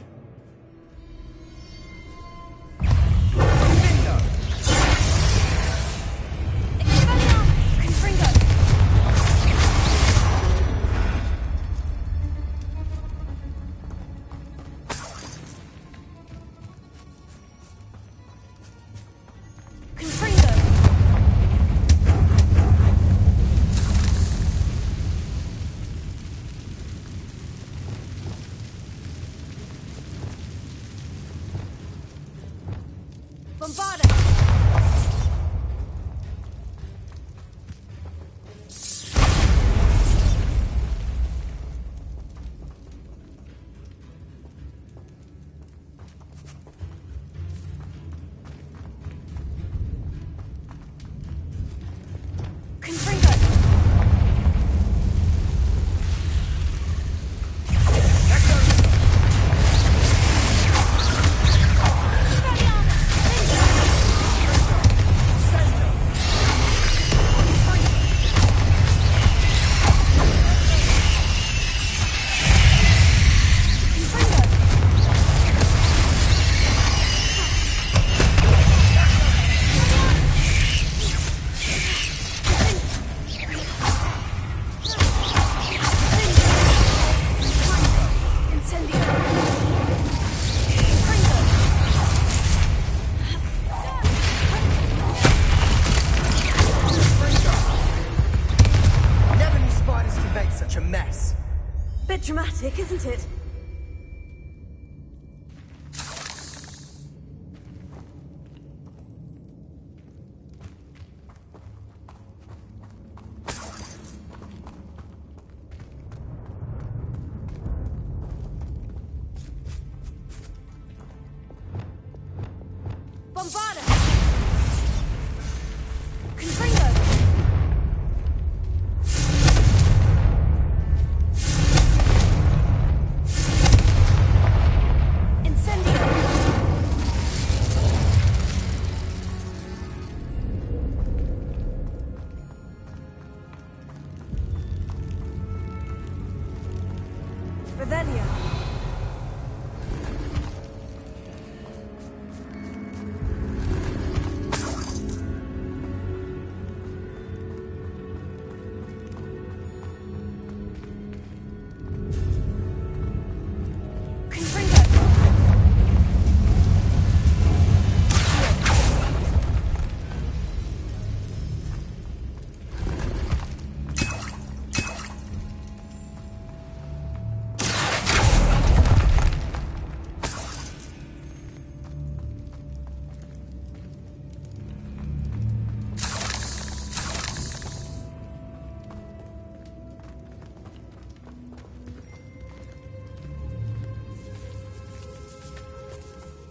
Dramatic, isn't it?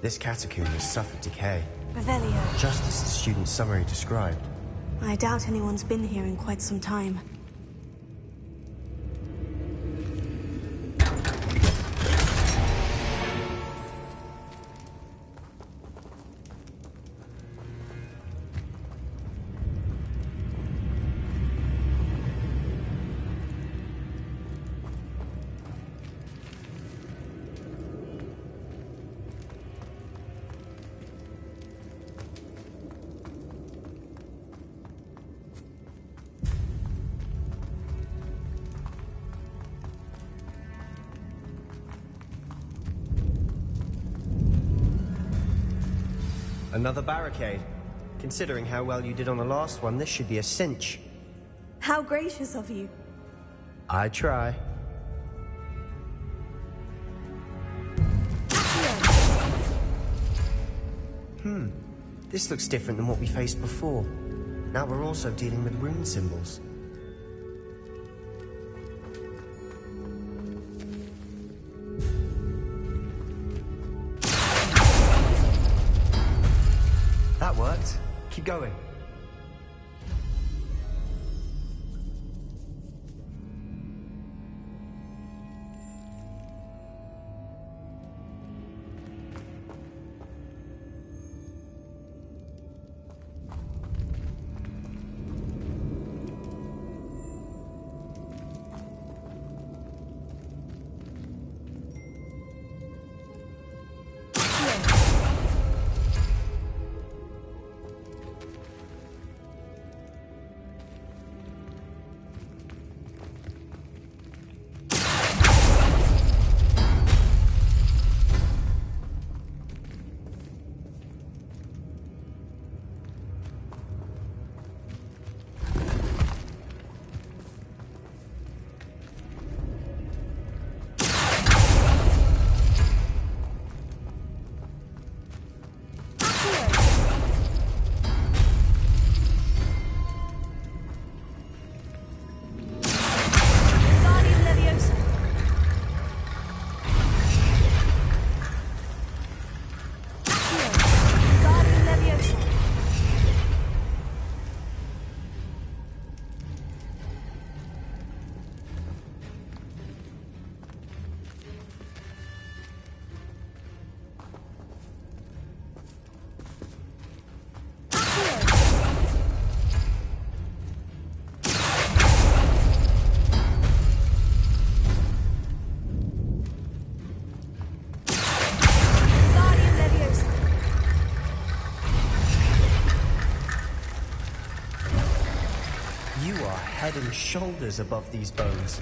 This catacomb has suffered decay. Revelio. Just as the student's summary described. I doubt anyone's been here in quite some time. Another barricade. Considering how well you did on the last one, this should be a cinch. How gracious of you. I try. This looks different than what we faced before. Now we're also dealing with rune symbols. That worked. Keep going. You are head and shoulders above these bones.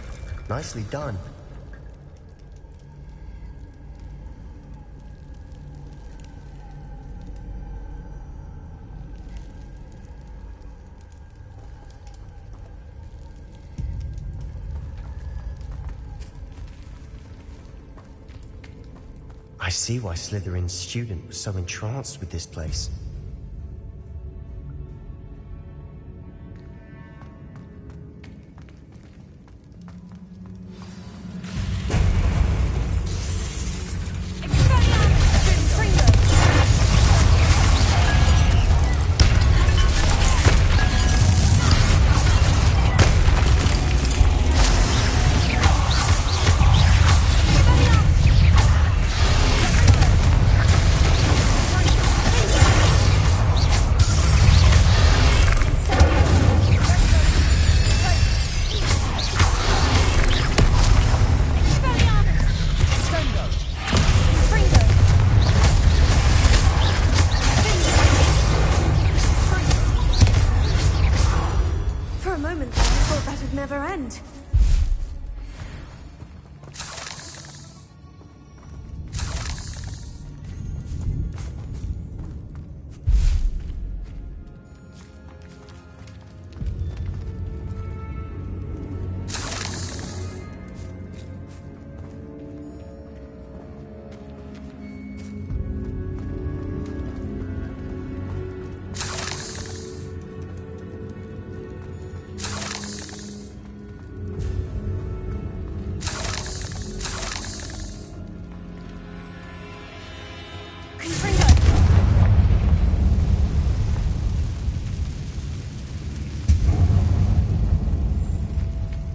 Nicely done. I see why Slytherin's student was so entranced with this place.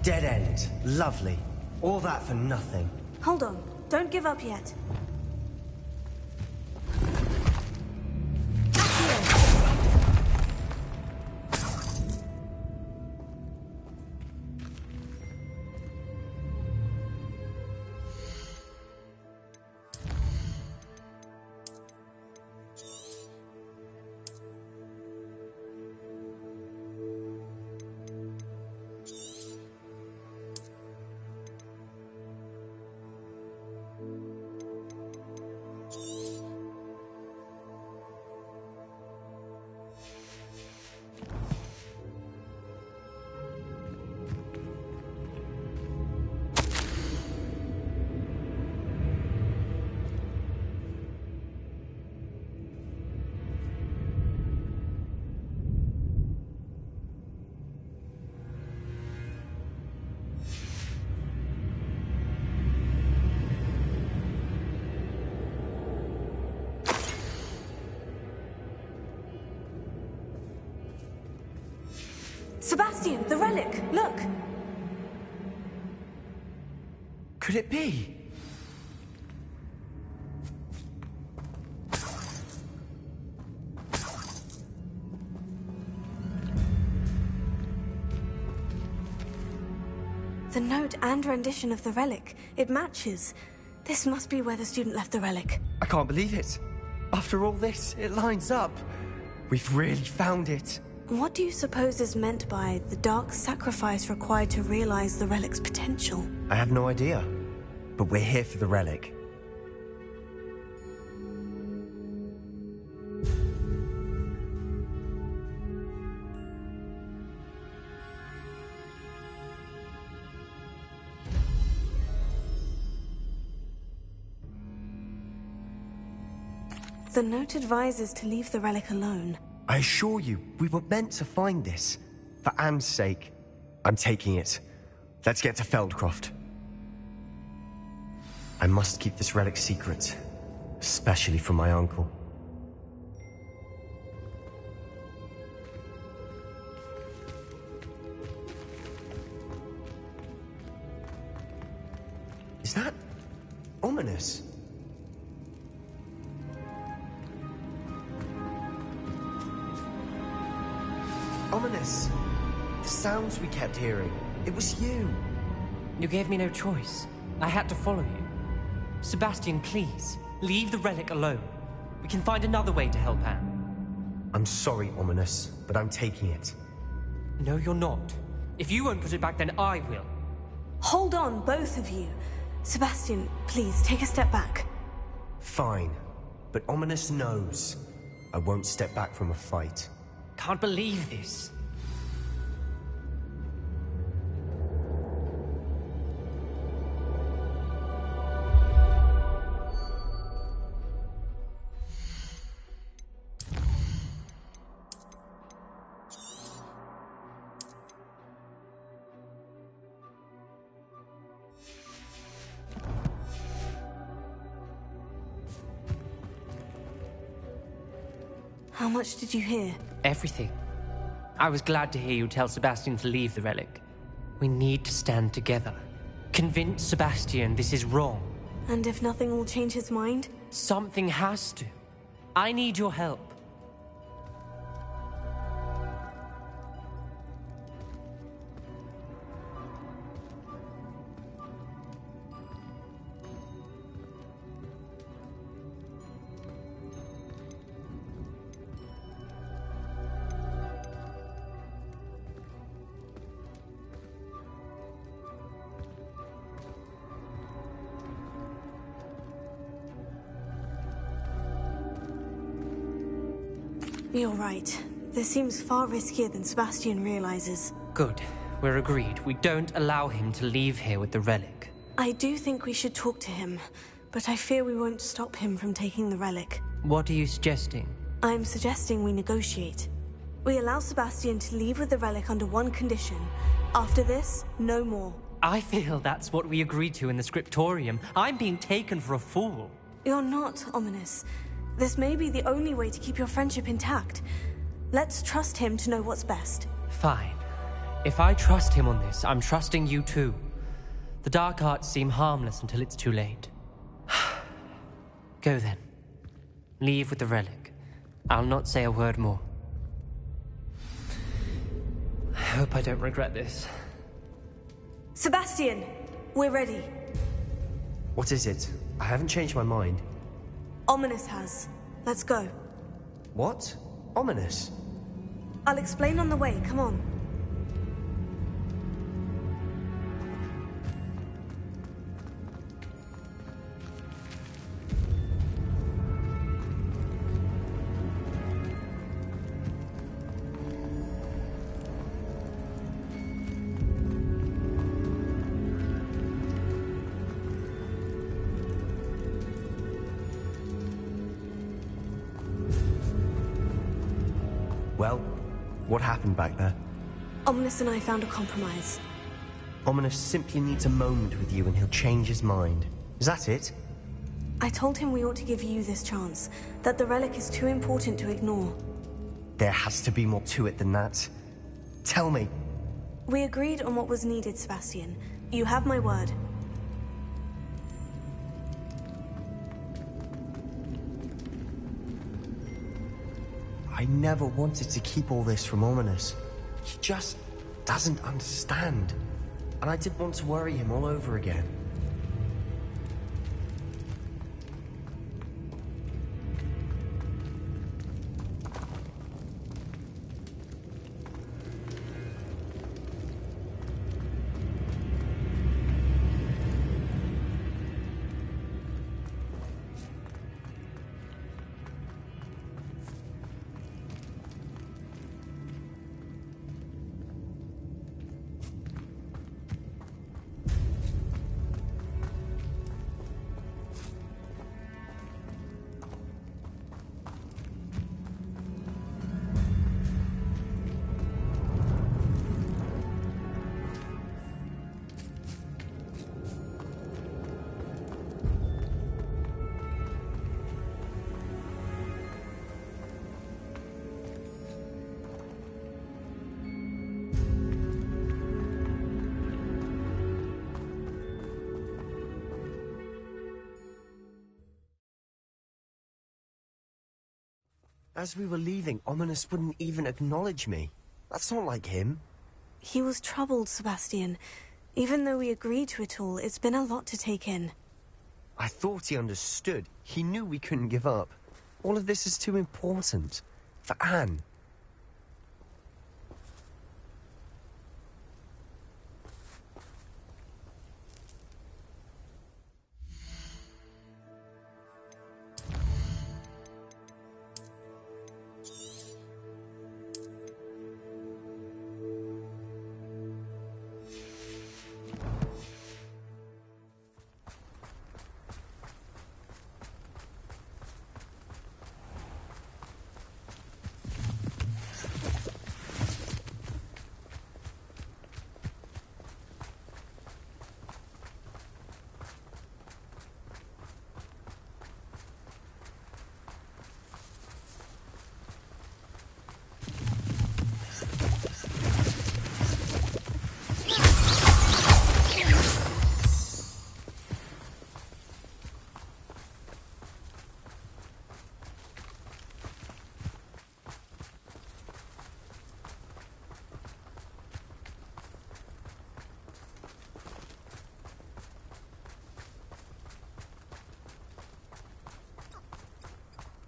Dead end. Lovely. All that for nothing. Hold on. Don't give up yet. Sebastian, the relic! Look! Could it be? The note and rendition of the relic. It matches. This must be where the student left the relic. I can't believe it. After all this, it lines up. We've really found it. What do you suppose is meant by the dark sacrifice required to realize the relic's potential? I have no idea. But we're here for the relic. The note advises to leave the relic alone. I assure you, we were meant to find this. For Anne's sake. I'm taking it. Let's get to Feldcroft. I must keep this relic secret. Especially from my uncle. Is that ominous? Ominous. The sounds we kept hearing. It was you. You gave me no choice. I had to follow you. Sebastian, please, leave the relic alone. We can find another way to help Anne. I'm sorry, Ominous, but I'm taking it. No, you're not. If you won't put it back, then I will. Hold on, both of you. Sebastian, please, take a step back. Fine. But Ominous knows I won't step back from a fight. Can't believe this. How much did you hear? Everything. I was glad to hear you tell Sebastian to leave the relic. We need to stand together. Convince Sebastian this is wrong. And if nothing will change his mind? Something has to. I need your help. You're right. This seems far riskier than Sebastian realizes. Good. We're agreed. We don't allow him to leave here with the relic. I do think we should talk to him, but I fear we won't stop him from taking the relic. What are you suggesting? I'm suggesting we negotiate. We allow Sebastian to leave with the relic under one condition. After this, no more. I feel that's what we agreed to in the scriptorium. I'm being taken for a fool. You're not, Ominous. This may be the only way to keep your friendship intact. Let's trust him to know what's best. Fine. If I trust him on this, I'm trusting you too. The dark arts seem harmless until it's too late. Go then. Leave with the relic. I'll not say a word more. I hope I don't regret this. Sebastian! We're ready. What is it? I haven't changed my mind. Ominous has. Let's go. What? Ominous? I'll explain on the way. Come on. Well, what happened back there? Ominous and I found a compromise. Ominous simply needs a moment with you and he'll change his mind. Is that it? I told him we ought to give you this chance, that the relic is too important to ignore. There has to be more to it than that. Tell me. We agreed on what was needed, Sebastian. You have my word. I never wanted to keep all this from Ominous. He just doesn't understand. And I didn't want to worry him all over again. As we were leaving, Ominous wouldn't even acknowledge me. That's not like him. He was troubled, Sebastian. Even though we agreed to it all, it's been a lot to take in. I thought he understood. He knew we couldn't give up. All of this is too important. For Anne.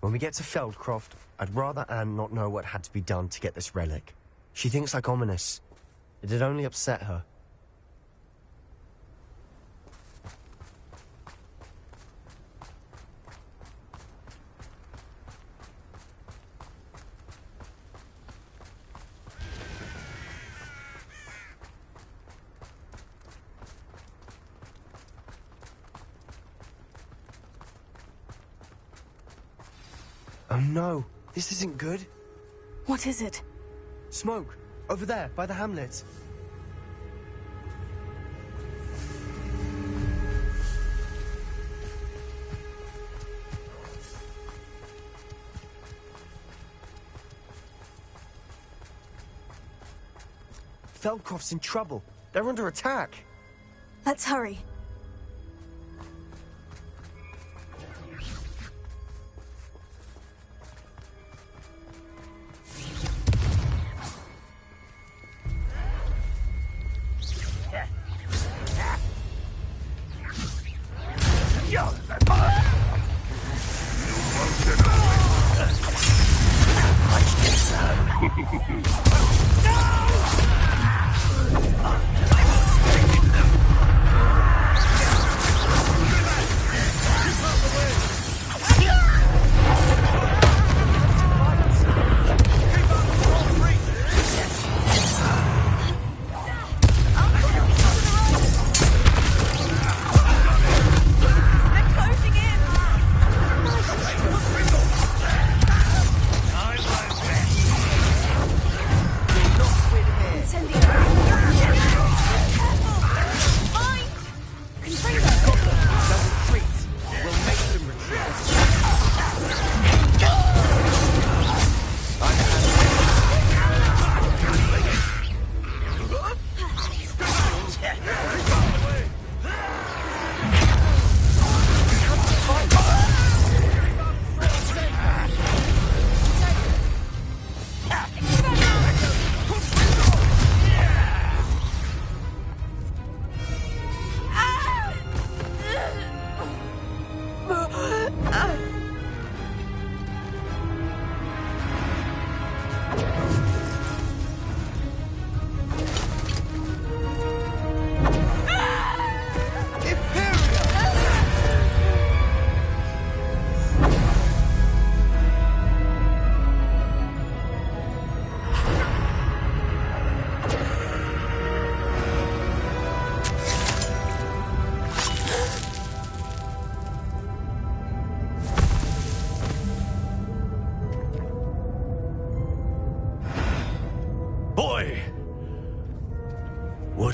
When we get to Feldcroft, I'd rather Anne not know what had to be done to get this relic. She thinks like ominous. It'd only upset her. Oh no, this isn't good. What is it? Smoke, over there, by the hamlet. Feldcroft's in trouble. They're under attack. Let's hurry.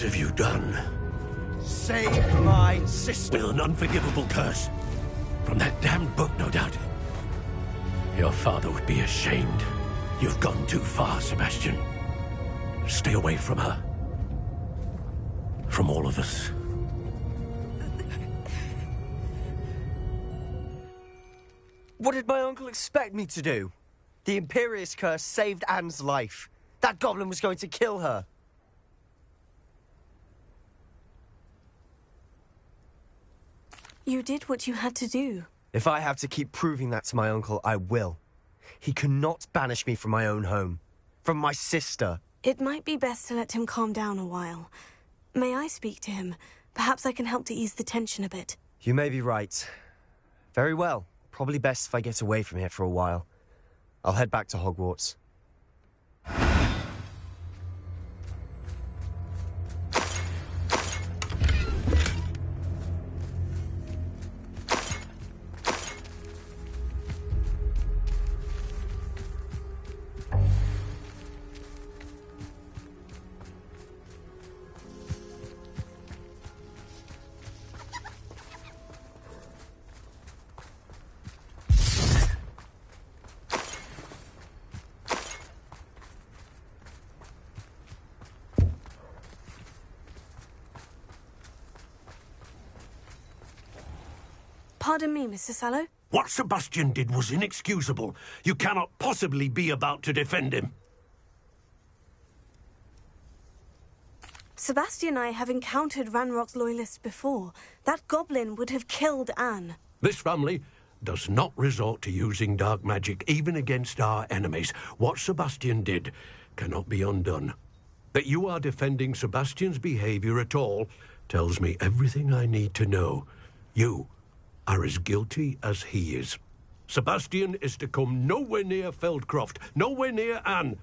What have you done? Save my sister. With an unforgivable curse. From that damned book, no doubt. Your father would be ashamed. You've gone too far, Sebastian. Stay away from her. From all of us. What did my uncle expect me to do? The Imperious curse saved Anne's life. That goblin was going to kill her. You did what you had to do. If I have to keep proving that to my uncle, I will. He cannot banish me from my own home. From my sister. It might be best to let him calm down a while. May I speak to him? Perhaps I can help to ease the tension a bit. You may be right. Very well. Probably best if I get away from here for a while. I'll head back to Hogwarts. Pardon me, Mr. Sallow. What Sebastian did was inexcusable. You cannot possibly be about to defend him. Sebastian and I have encountered Ranrock's loyalists before. That goblin would have killed Anne. This family does not resort to using dark magic even against our enemies. What Sebastian did cannot be undone. That you are defending Sebastian's behavior at all tells me everything I need to know. You are as guilty as he is. Sebastian is to come nowhere near Feldcroft, nowhere near Anne.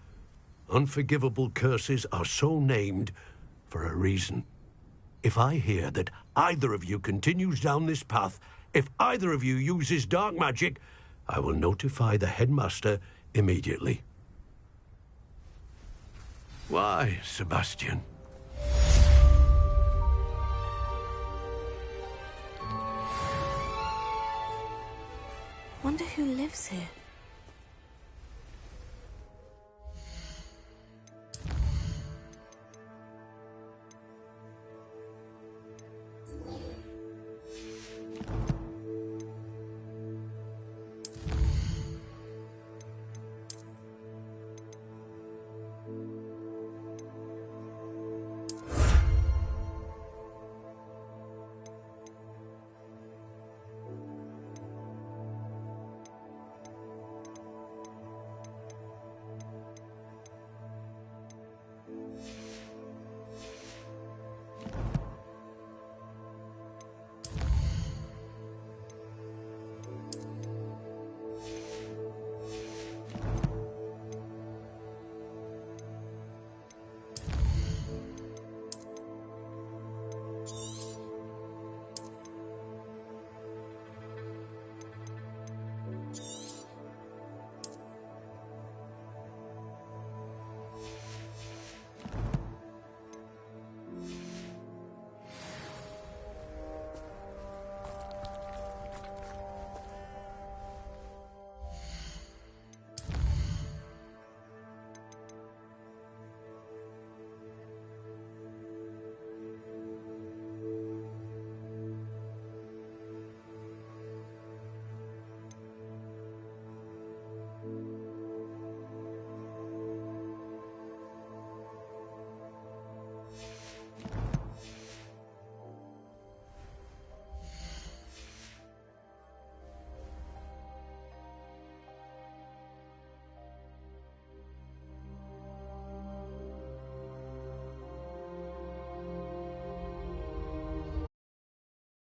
Unforgivable curses are so named for a reason. If I hear that either of you continues down this path, if either of you uses dark magic, I will notify the headmaster immediately. Why, Sebastian? Wonder who lives here.